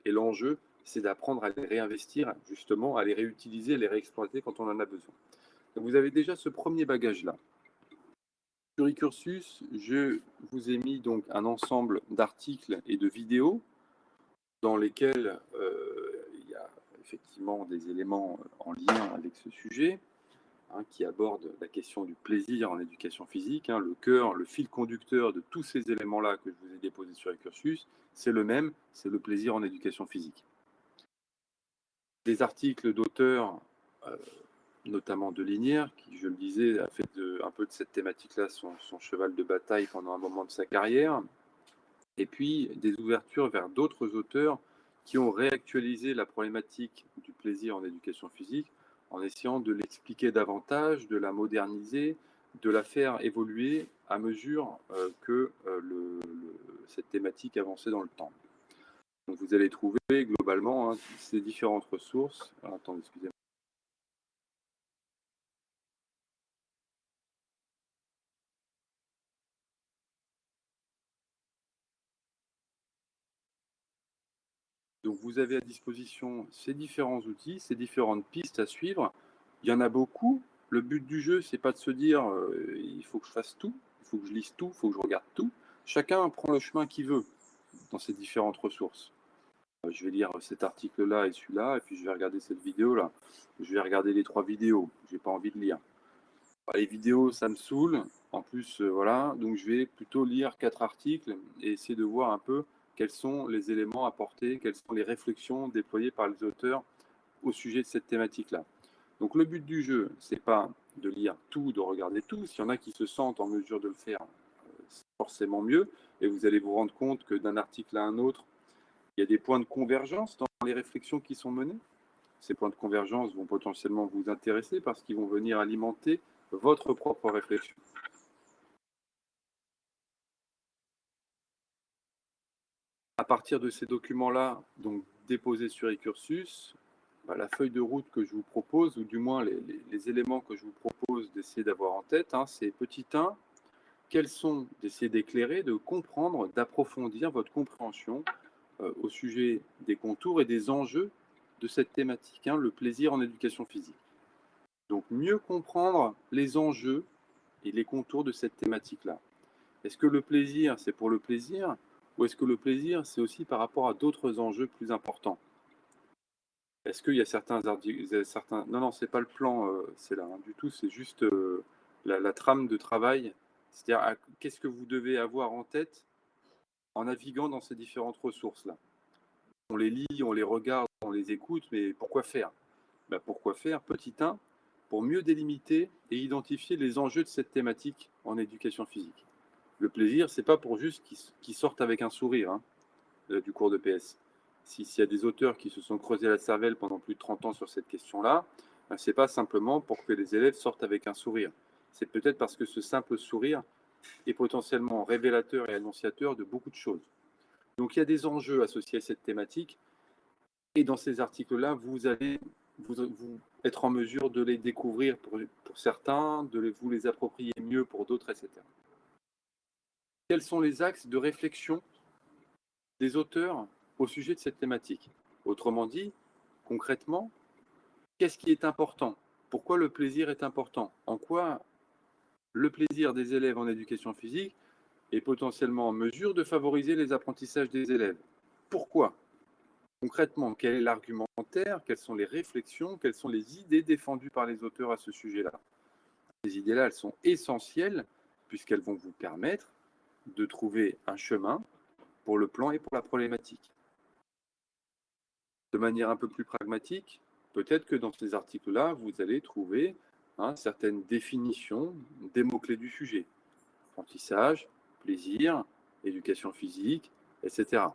et l'enjeu, c'est d'apprendre à les réinvestir, justement, à les réutiliser, à les réexploiter quand on en a besoin. Donc vous avez déjà ce premier bagage-là. Sur eCursus, je vous ai mis donc un ensemble d'articles et de vidéos dans lesquels il y a effectivement des éléments en lien avec ce sujet, hein, qui abordent la question du plaisir en éducation physique, hein, le cœur, le fil conducteur de tous ces éléments-là que je vous ai déposés sur eCursus, c'est le même, c'est le plaisir en éducation physique. Des articles d'auteurs, notamment de Linière, qui, je le disais, a fait un peu de cette thématique-là son cheval de bataille pendant un moment de sa carrière. Et puis des ouvertures vers d'autres auteurs qui ont réactualisé la problématique du plaisir en éducation physique en essayant de l'expliquer davantage, de la moderniser, de la faire évoluer à mesure que cette thématique avançait dans le temps. Donc, vous allez trouver globalement ces différentes ressources. Alors, attendez, excusez-moi. Donc, vous avez à disposition ces différents outils, ces différentes pistes à suivre. Il y en a beaucoup. Le but du jeu, c'est pas de se dire il faut que je fasse tout, il faut que je lise tout, il faut que je regarde tout. Chacun prend le chemin qu'il veut dans ces différentes ressources. Je vais lire cet article-là et celui-là, et puis je vais regarder cette vidéo-là. Je vais regarder les 3 vidéos. J'ai pas envie de lire. Les vidéos, ça me saoule. En plus, voilà, donc je vais plutôt lire 4 articles et essayer de voir un peu quels sont les éléments apportés, quelles sont les réflexions déployées par les auteurs au sujet de cette thématique-là. Donc le but du jeu, c'est pas de lire tout, de regarder tout. S'il y en a qui se sentent en mesure de le faire, c'est forcément mieux. Et vous allez vous rendre compte que d'un article à un autre, il y a des points de convergence dans les réflexions qui sont menées. Ces points de convergence vont potentiellement vous intéresser parce qu'ils vont venir alimenter votre propre réflexion. À partir de ces documents-là, donc déposés sur eCursus, la feuille de route que je vous propose, ou du moins les éléments que je vous propose d'essayer d'avoir en tête, c'est petit 1, quels sont, d'essayer d'éclairer, de comprendre, d'approfondir votre compréhension au sujet des contours et des enjeux de cette thématique, le plaisir en éducation physique. Donc mieux comprendre les enjeux et les contours de cette thématique-là. Est-ce que le plaisir, c'est pour le plaisir, ou est-ce que le plaisir, c'est aussi par rapport à d'autres enjeux plus importants? Est-ce qu'il y a certains... Non, non, c'est pas le plan, c'est là, du tout, c'est juste la trame de travail. C'est-à-dire, qu'est-ce que vous devez avoir en tête en naviguant dans ces différentes ressources-là? On les lit, on les regarde, on les écoute, mais pourquoi faire? Pourquoi faire? Petit 1, pour mieux délimiter et identifier les enjeux de cette thématique en éducation physique. Le plaisir, c'est pas pour juste qu'ils sortent avec un sourire du cours de PS. S'il y a des auteurs qui se sont creusés la cervelle pendant plus de 30 ans sur cette question-là, c'est pas simplement pour que les élèves sortent avec un sourire. C'est peut-être parce que ce simple sourire est potentiellement révélateur et annonciateur de beaucoup de choses. Donc il y a des enjeux associés à cette thématique, et dans ces articles-là, vous allez vous être en mesure de les découvrir pour certains, de vous les approprier mieux pour d'autres, etc. Quels sont les axes de réflexion des auteurs au sujet de cette thématique? Autrement dit, concrètement, qu'est-ce qui est important? Pourquoi le plaisir est important? En quoi le plaisir des élèves en éducation physique est potentiellement en mesure de favoriser les apprentissages des élèves? Pourquoi? Concrètement, quel est l'argumentaire? Quelles sont les réflexions? Quelles sont les idées défendues par les auteurs à ce sujet-là? Ces idées-là, elles sont essentielles puisqu'elles vont vous permettre de trouver un chemin pour le plan et pour la problématique. De manière un peu plus pragmatique, peut-être que dans ces articles-là, vous allez trouver certaines définitions des mots-clés du sujet. Apprentissage, plaisir, éducation physique, etc.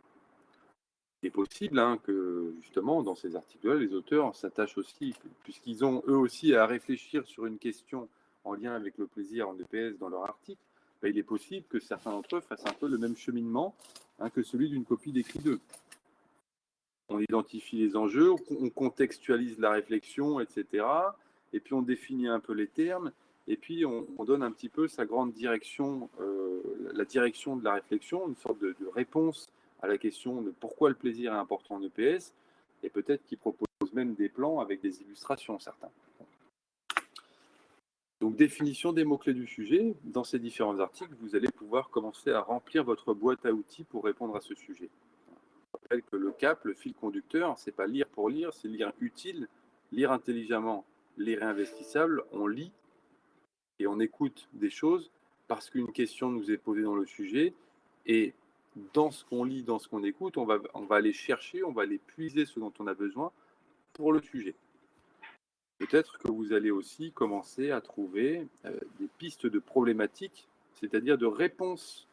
Il est possible que, justement, dans ces articles-là, les auteurs s'attachent aussi, puisqu'ils ont eux aussi à réfléchir sur une question en lien avec le plaisir en EPS dans leur article, il est possible que certains d'entre eux fassent un peu le même cheminement que celui d'une copie d'écrit d'eux. On identifie les enjeux, on contextualise la réflexion, etc. Et puis on définit un peu les termes, et puis on donne un petit peu sa grande direction, la direction de la réflexion, une sorte de réponse à la question de pourquoi le plaisir est important en EPS, et peut-être qu'ils proposent même des plans avec des illustrations, certains. Donc définition des mots-clés du sujet. Dans ces différents articles, vous allez pouvoir commencer à remplir votre boîte à outils pour répondre à ce sujet. Je rappelle que le cap, le fil conducteur, c'est pas lire pour lire, c'est lire utile, lire intelligemment, lire réinvestissable. On lit et on écoute des choses parce qu'une question nous est posée dans le sujet, et dans ce qu'on lit, dans ce qu'on écoute, on va aller chercher, on va aller puiser ce dont on a besoin pour le sujet. Peut-être que vous allez aussi commencer à trouver des pistes de problématiques, c'est-à-dire de réponses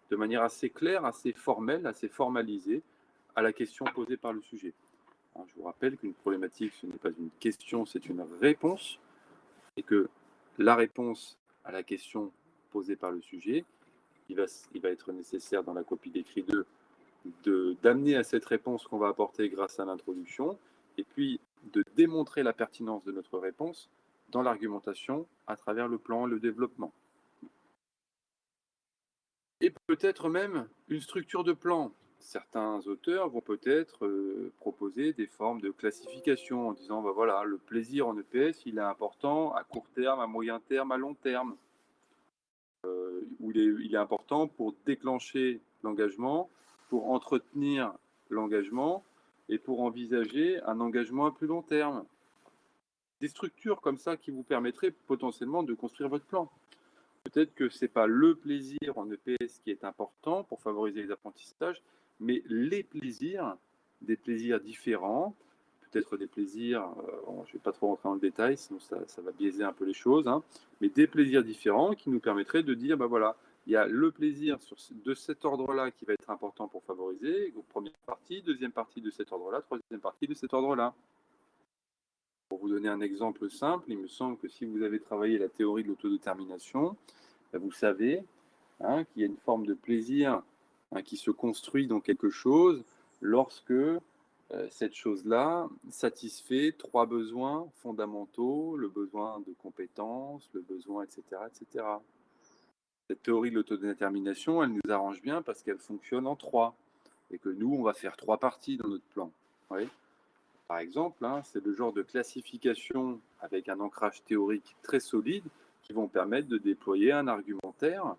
de manière assez claire, assez formelle, assez formalisée à la question posée par le sujet. Alors, je vous rappelle qu'une problématique, ce n'est pas une question, c'est une réponse, et que la réponse à la question posée par le sujet, il va être nécessaire dans la copie d'écrit 2 d'amener à cette réponse qu'on va apporter grâce à l'introduction, et puis de démontrer la pertinence de notre réponse dans l'argumentation à travers le plan, le développement. Et peut-être même une structure de plan. Certains auteurs vont peut-être proposer des formes de classification en disant, bah voilà, le plaisir en EPS, il est important à court terme, à moyen terme, à long terme. Où il est important pour déclencher l'engagement, pour entretenir l'engagement et pour envisager un engagement à plus long terme. Des structures comme ça qui vous permettraient potentiellement de construire votre plan. Peut-être que ce n'est pas le plaisir en EPS qui est important pour favoriser les apprentissages, mais les plaisirs, des plaisirs différents, peut-être des plaisirs, je ne vais pas trop rentrer dans le détail, sinon ça va biaiser un peu les choses, hein, mais des plaisirs différents qui nous permettraient de dire, ben voilà, il y a le plaisir de cet ordre-là qui va être important pour favoriser, première partie, deuxième partie de cet ordre-là, troisième partie de cet ordre-là. Pour vous donner un exemple simple, il me semble que si vous avez travaillé la théorie de l'autodétermination, vous savez qu'il y a une forme de plaisir qui se construit dans quelque chose lorsque cette chose-là satisfait trois besoins fondamentaux, le besoin de compétence, le besoin, etc., etc. Cette théorie de l'autodétermination, elle nous arrange bien parce qu'elle fonctionne en trois et que nous, on va faire trois parties dans notre plan. Oui. Par exemple, c'est le genre de classification avec un ancrage théorique très solide qui vont permettre de déployer un argumentaire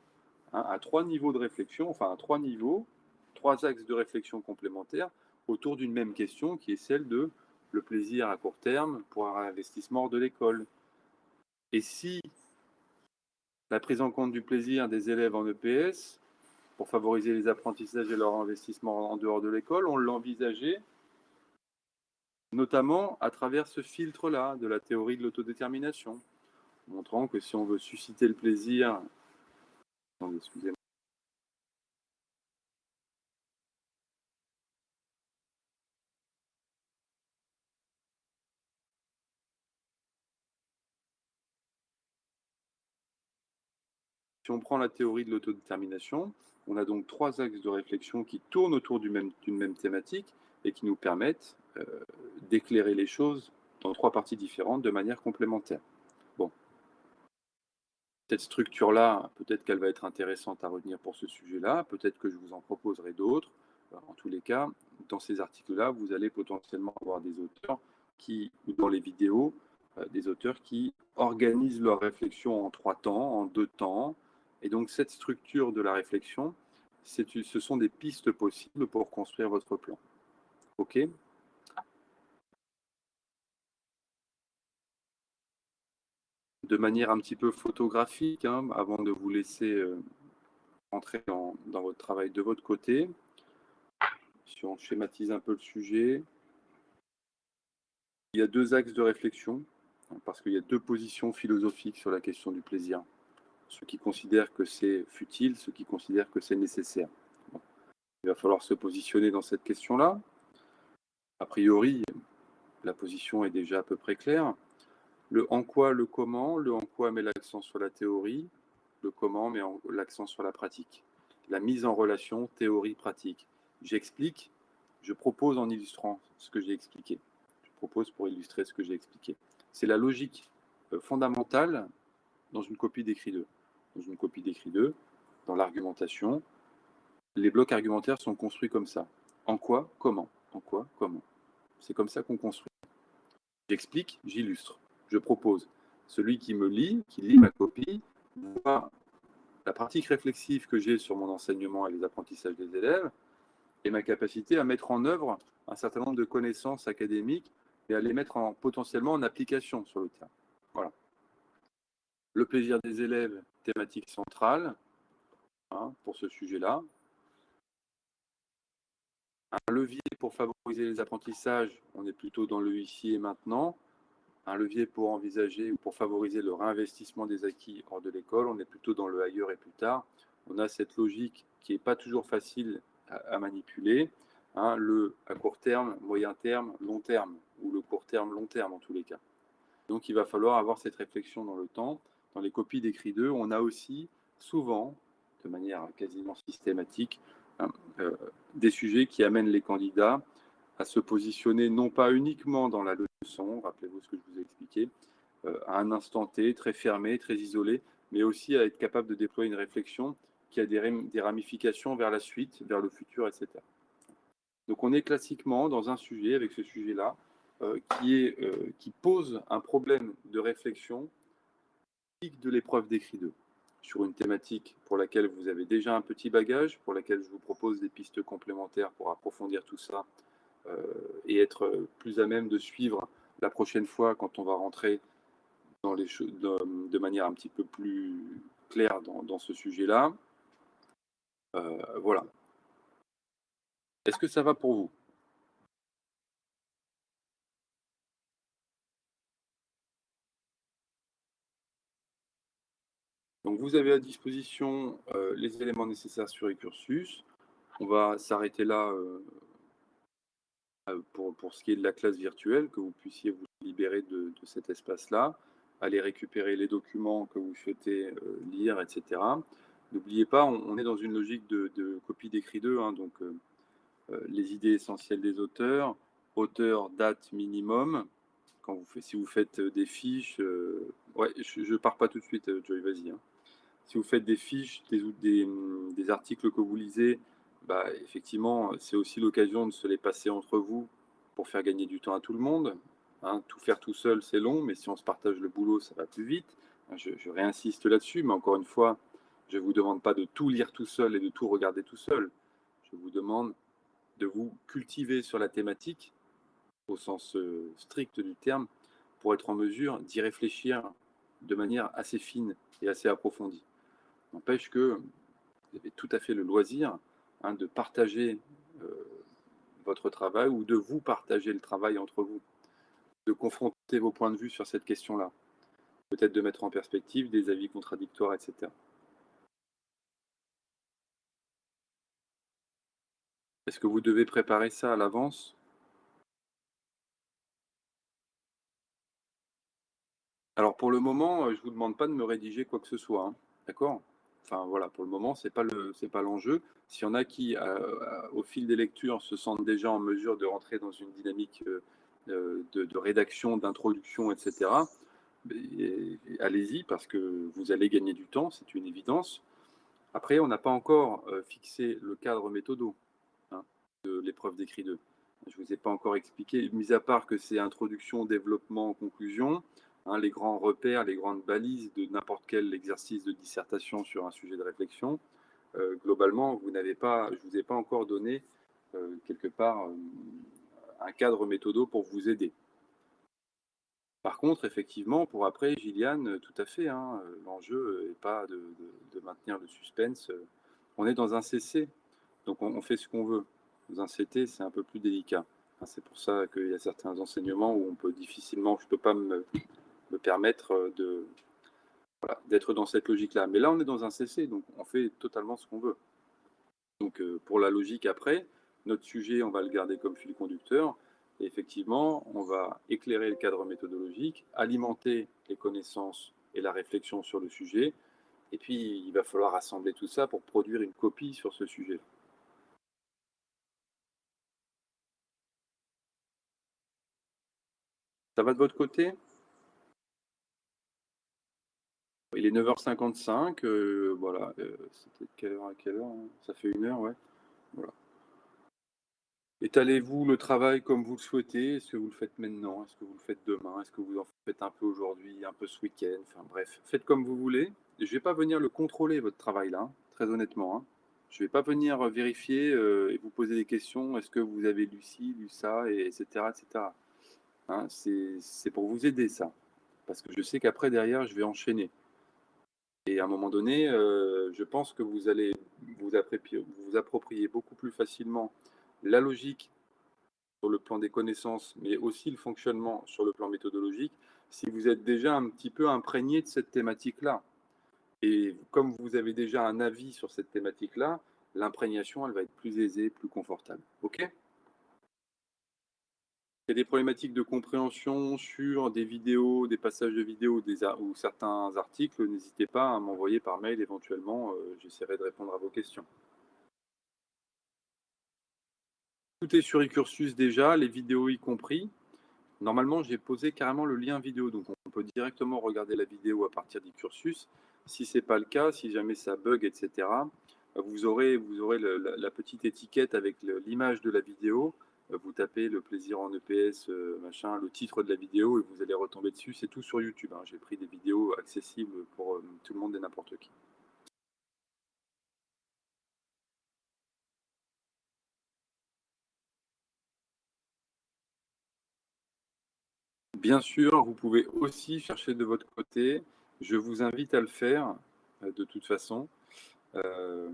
à trois niveaux de réflexion, enfin à trois niveaux, trois axes de réflexion complémentaires autour d'une même question qui est celle de le plaisir à court terme pour un investissement hors de l'école. Et si la prise en compte du plaisir des élèves en EPS pour favoriser les apprentissages et leur investissement en dehors de l'école, on l'envisageait notamment à travers ce filtre-là de la théorie de l'autodétermination, montrant que si on veut susciter le plaisir... Attendez, excusez-moi. Si on prend la théorie de l'autodétermination, on a donc trois axes de réflexion qui tournent autour d'une même thématique et qui nous permettent d'éclairer les choses dans trois parties différentes de manière complémentaire. Bon. Cette structure-là, peut-être qu'elle va être intéressante à retenir pour ce sujet-là, peut-être que je vous en proposerai d'autres. En tous les cas, dans ces articles-là, vous allez potentiellement avoir des auteurs ou dans les vidéos, des auteurs qui organisent leur réflexion en trois temps, en deux temps. Et donc, cette structure de la réflexion, ce sont des pistes possibles pour construire votre plan. OK ? De manière un petit peu photographique, avant de vous laisser entrer dans votre travail de votre côté. Si on schématise un peu le sujet, il y a deux axes de réflexion, parce qu'il y a deux positions philosophiques sur la question du plaisir. Ceux qui considèrent que c'est futile, ceux qui considèrent que c'est nécessaire. Bon. Il va falloir se positionner dans cette question-là. A priori, la position est déjà à peu près claire. Le en quoi, le comment. Le en quoi met l'accent sur la théorie. Le comment met l'accent sur la pratique. La mise en relation théorie-pratique. J'explique, je propose en illustrant ce que j'ai expliqué. Je propose pour illustrer ce que j'ai expliqué. C'est la logique fondamentale dans une copie d'écrit 2. Dans une copie d'écrit 2, dans l'argumentation, les blocs argumentaires sont construits comme ça. En quoi, comment. En quoi, comment. C'est comme ça qu'on construit. J'explique, j'illustre, je propose. Celui qui me lit, qui lit ma copie, voit la pratique réflexive que j'ai sur mon enseignement et les apprentissages des élèves et ma capacité à mettre en œuvre un certain nombre de connaissances académiques et à les mettre potentiellement en application sur le terrain. Voilà. Le plaisir des élèves, thématique centrale pour ce sujet-là. Un levier pour favoriser les apprentissages, on est plutôt dans le ici et maintenant. Un levier pour envisager ou pour favoriser le réinvestissement des acquis hors de l'école, on est plutôt dans le ailleurs et plus tard. On a cette logique qui n'est pas toujours facile à manipuler, le à court terme, moyen terme, long terme, ou le court terme, long terme en tous les cas. Donc il va falloir avoir cette réflexion dans le temps. Dans les copies d'écrit 2, on a aussi souvent, de manière quasiment systématique, hein, des sujets qui amènent les candidats à se positionner non pas uniquement dans la leçon, rappelez-vous ce que je vous ai expliqué, à un instant T, très fermé, très isolé, mais aussi à être capable de déployer une réflexion qui a des ramifications vers la suite, vers le futur, etc. Donc on est classiquement dans un sujet, avec ce sujet-là, qui pose un problème de réflexion de l'épreuve d'écrit 2, sur une thématique pour laquelle vous avez déjà un petit bagage, pour laquelle je vous propose des pistes complémentaires pour approfondir tout ça et être plus à même de suivre la prochaine fois quand on va rentrer dans les choses manière un petit peu plus claire dans ce sujet-là. Voilà. Est-ce que ça va pour vous? Donc vous avez à disposition les éléments nécessaires sur e-cursus. On va s'arrêter là pour ce qui est de la classe virtuelle, que vous puissiez vous libérer de cet espace-là, aller récupérer les documents que vous souhaitez lire, etc. N'oubliez pas, on est dans une logique de copie d'écrit 2, hein, donc les idées essentielles des auteurs, auteur, date minimum. Quand vous si vous faites des fiches, ouais, je ne pars pas tout de suite, Joy, vas-y, hein. Si vous faites des fiches, des articles que vous lisez, bah, effectivement, c'est aussi l'occasion de se les passer entre vous pour faire gagner du temps à tout le monde, hein. Tout faire tout seul, c'est long, mais si on se partage le boulot, ça va plus vite. Je réinsiste là-dessus, mais encore une fois, je ne vous demande pas de tout lire tout seul et de tout regarder tout seul. Je vous demande de vous cultiver sur la thématique, au sens strict du terme, pour être en mesure d'y réfléchir de manière assez fine et assez approfondie. N'empêche que vous avez tout à fait le loisir, hein, de partager votre travail ou de vous partager le travail entre vous, de confronter vos points de vue sur cette question-là, peut-être de mettre en perspective des avis contradictoires, etc. Est-ce que vous devez préparer ça à l'avance? Alors pour le moment, je ne vous demande pas de me rédiger quoi que ce soit, hein, d'accord? Enfin voilà, pour le moment, c'est pas l'enjeu. S'il y en a qui, au fil des lectures, se sentent déjà en mesure de rentrer dans une dynamique, de rédaction, d'introduction, et cetera, beh, allez-y parce que vous allez gagner du temps, c'est une évidence. Après, on n'a pas encore, fixé le cadre méthodo, hein, de l'épreuve d'écrit 2. Je ne vous ai pas encore expliqué, mis à part que c'est introduction, développement, conclusion, hein, les grands repères, les grandes balises de n'importe quel exercice de dissertation sur un sujet de réflexion. Globalement, je ne vous ai pas encore donné quelque part un cadre méthodo pour vous aider. Par contre, effectivement, pour après, Gilliane, tout à fait, hein, l'enjeu n'est pas de maintenir le suspense. On est dans un CC, donc on fait ce qu'on veut. Dans un CT, c'est un peu plus délicat. Hein, c'est pour ça qu'il y a certains enseignements où on peut difficilement, je ne peux pas me permettre voilà, d'être dans cette logique-là. Mais là, on est dans un CC, donc on fait totalement ce qu'on veut. Donc pour la logique après, notre sujet, on va le garder comme fil conducteur. Et effectivement, on va éclairer le cadre méthodologique, alimenter les connaissances et la réflexion sur le sujet. Et puis, il va falloir assembler tout ça pour produire une copie sur ce sujet. Ça va de votre côté? Il est 9h55, voilà. C'était de quelle heure à quelle heure, hein? Ça fait 1 heure, ouais. Voilà. Étalez-vous le travail comme vous le souhaitez. Est-ce que vous le faites maintenant? Est-ce que vous le faites demain? Est-ce que vous en faites un peu aujourd'hui, un peu ce week-end? Enfin bref, faites comme vous voulez. Je ne vais pas venir le contrôler, votre travail là, hein, très honnêtement, hein. Je ne vais pas venir vérifier et vous poser des questions. Est-ce que vous avez lu ci, lu ça, et, etc. etc. Hein, c'est pour vous aider ça. Parce que je sais qu'après, derrière, je vais enchaîner. Et à un moment donné, je pense que vous allez vous approprier beaucoup plus facilement la logique sur le plan des connaissances, mais aussi le fonctionnement sur le plan méthodologique, si vous êtes déjà un petit peu imprégné de cette thématique-là. Et comme vous avez déjà un avis sur cette thématique-là, l'imprégnation, elle va être plus aisée, plus confortable. OK? Il y a des problématiques de compréhension sur des vidéos, des passages de vidéos ou certains articles, n'hésitez pas à m'envoyer par mail éventuellement, j'essaierai de répondre à vos questions. Tout est sur e-cursus déjà, les vidéos y compris. Normalement, j'ai posé carrément le lien vidéo, donc on peut directement regarder la vidéo à partir d'e-cursus. Si ce n'est pas le cas, si jamais ça bug, etc., vous aurez la petite étiquette avec l'image de la vidéo. Vous tapez le plaisir en EPS, machin, le titre de la vidéo, et vous allez retomber dessus. C'est tout sur YouTube, hein. J'ai pris des vidéos accessibles pour tout le monde et n'importe qui. Bien sûr, vous pouvez aussi chercher de votre côté. Je vous invite à le faire, de toute façon. Euh,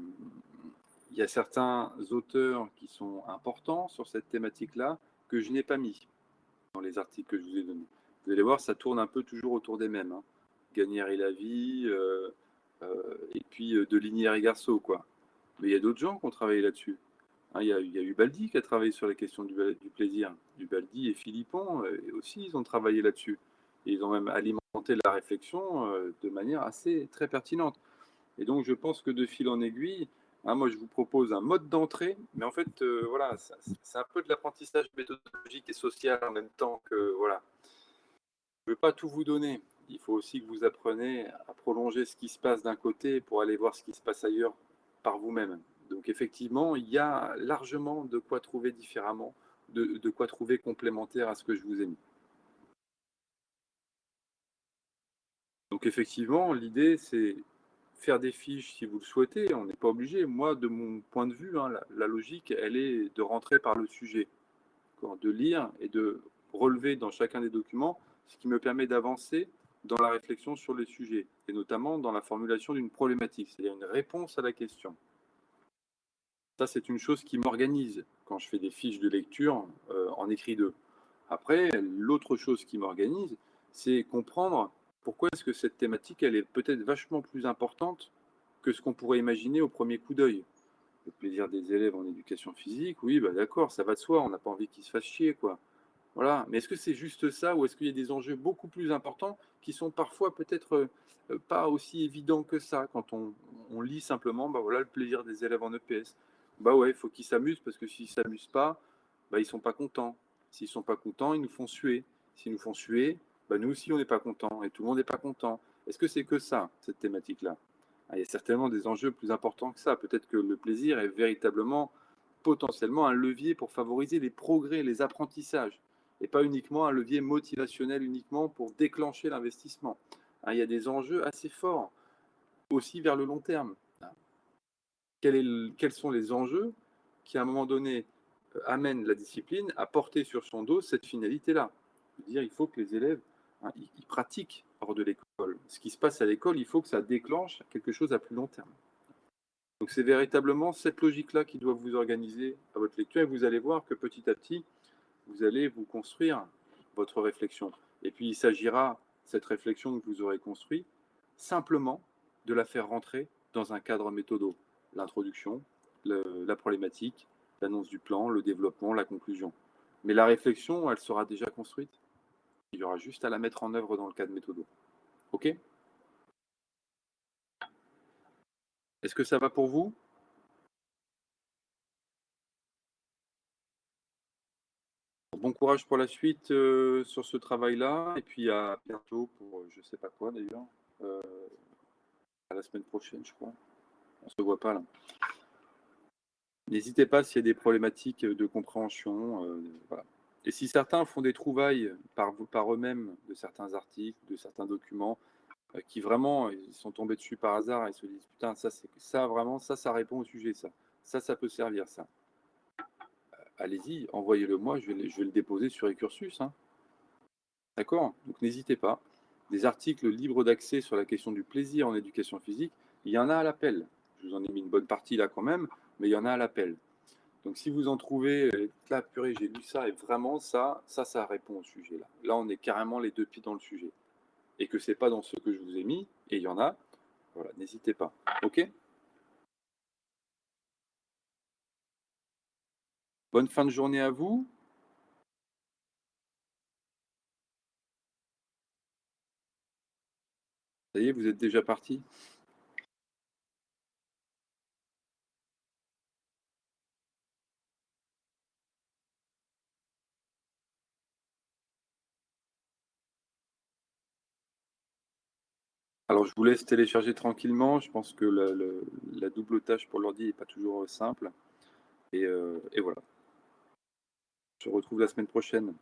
il y a certains auteurs qui sont importants sur cette thématique-là que je n'ai pas mis dans les articles que je vous ai donnés. Vous allez voir, ça tourne un peu toujours autour des mêmes, hein. Gagnière et la vie, et puis Delinière et Garceau, quoi. Mais il y a d'autres gens qui ont travaillé là-dessus. Hein, il y a Ubaldi qui a travaillé sur la question du plaisir. Ubaldi et Philippon aussi, ils ont travaillé là-dessus. Et ils ont même alimenté la réflexion de manière assez très pertinente. Et donc, je pense que de fil en aiguille, hein, moi, je vous propose un mode d'entrée, mais en fait, voilà, c'est un peu de l'apprentissage méthodologique et social en même temps que, voilà. Je ne veux pas tout vous donner. Il faut aussi que vous appreniez à prolonger ce qui se passe d'un côté pour aller voir ce qui se passe ailleurs par vous-même. Donc, effectivement, il y a largement de quoi trouver différemment, de quoi trouver complémentaire à ce que je vous ai mis. Donc, effectivement, l'idée, c'est faire des fiches si vous le souhaitez, on n'est pas obligé. Moi, de mon point de vue, hein, la logique, elle est de rentrer par le sujet, de lire et de relever dans chacun des documents, ce qui me permet d'avancer dans la réflexion sur les sujets, et notamment dans la formulation d'une problématique, c'est-à-dire une réponse à la question. Ça, c'est une chose qui m'organise quand je fais des fiches de lecture en écrit 2. Après, l'autre chose qui m'organise, c'est comprendre pourquoi est-ce que cette thématique, elle est peut-être vachement plus importante que ce qu'on pourrait imaginer au premier coup d'œil. Le plaisir des élèves en éducation physique, oui, bah d'accord, ça va de soi, on n'a pas envie qu'ils se fassent chier, quoi. Voilà. Mais est-ce que c'est juste ça, ou est-ce qu'il y a des enjeux beaucoup plus importants qui sont parfois peut-être pas aussi évidents que ça quand on lit simplement, bah voilà, le plaisir des élèves en EPS. Bah ouais, il faut qu'ils s'amusent, parce que s'ils ne s'amusent pas, bah ils sont pas contents. S'ils sont pas contents, ils nous font suer. S'ils nous font suer, bah nous aussi on n'est pas contents, et tout le monde n'est pas content. Est-ce que c'est que ça, cette thématique-là? Ah, il y a certainement des enjeux plus importants que ça. Peut-être que le plaisir est véritablement, potentiellement, un levier pour favoriser les progrès, les apprentissages, et pas uniquement un levier motivationnel uniquement pour déclencher l'investissement. Hein, il y a des enjeux assez forts aussi vers le long terme. Quels sont les enjeux qui, à un moment donné, amènent la discipline à porter sur son dos cette finalité-là? Dire, il faut que les élèves, hein, ils pratiquent hors de l'école. Ce qui se passe à l'école, il faut que ça déclenche quelque chose à plus long terme. Donc c'est véritablement cette logique-là qui doit vous organiser à votre lecture, et vous allez voir que petit à petit, vous allez vous construire votre réflexion. Et puis il s'agira, cette réflexion que vous aurez construite, simplement de la faire rentrer dans un cadre méthodo. L'introduction, la problématique, l'annonce du plan, le développement, la conclusion. Mais la réflexion, elle sera déjà construite. Il y aura juste à la mettre en œuvre dans le cadre méthodo. OK? Est-ce que ça va pour vous? Bon courage pour la suite sur ce travail-là, et puis à bientôt pour je sais pas quoi d'ailleurs. Euh, à la semaine prochaine, je crois. On se voit pas là. N'hésitez pas s'il y a des problématiques de compréhension. Voilà. Et si certains font des trouvailles par eux-mêmes de certains articles, de certains documents, qui vraiment ils sont tombés dessus par hasard et se disent putain, ça c'est ça vraiment, ça répond au sujet, ça peut servir, ça. Allez-y, envoyez-le moi, je vais le déposer sur Ecursus, hein. D'accord? Donc n'hésitez pas. Des articles libres d'accès sur la question du plaisir en éducation physique, il y en a à l'appel. Je vous en ai mis une bonne partie là quand même, mais il y en a à l'appel. Donc si vous en trouvez, là, purée, j'ai lu ça, et vraiment ça répond au sujet là. Là, on est carrément les deux pieds dans le sujet. Et que c'est pas dans ceux que je vous ai mis, et il y en a, voilà, n'hésitez pas. OK? Bonne fin de journée à vous. Ça y est, vous êtes déjà parti. Alors, je vous laisse télécharger tranquillement. Je pense que la double tâche pour l'ordi n'est pas toujours simple. Et voilà. Je te retrouve la semaine prochaine.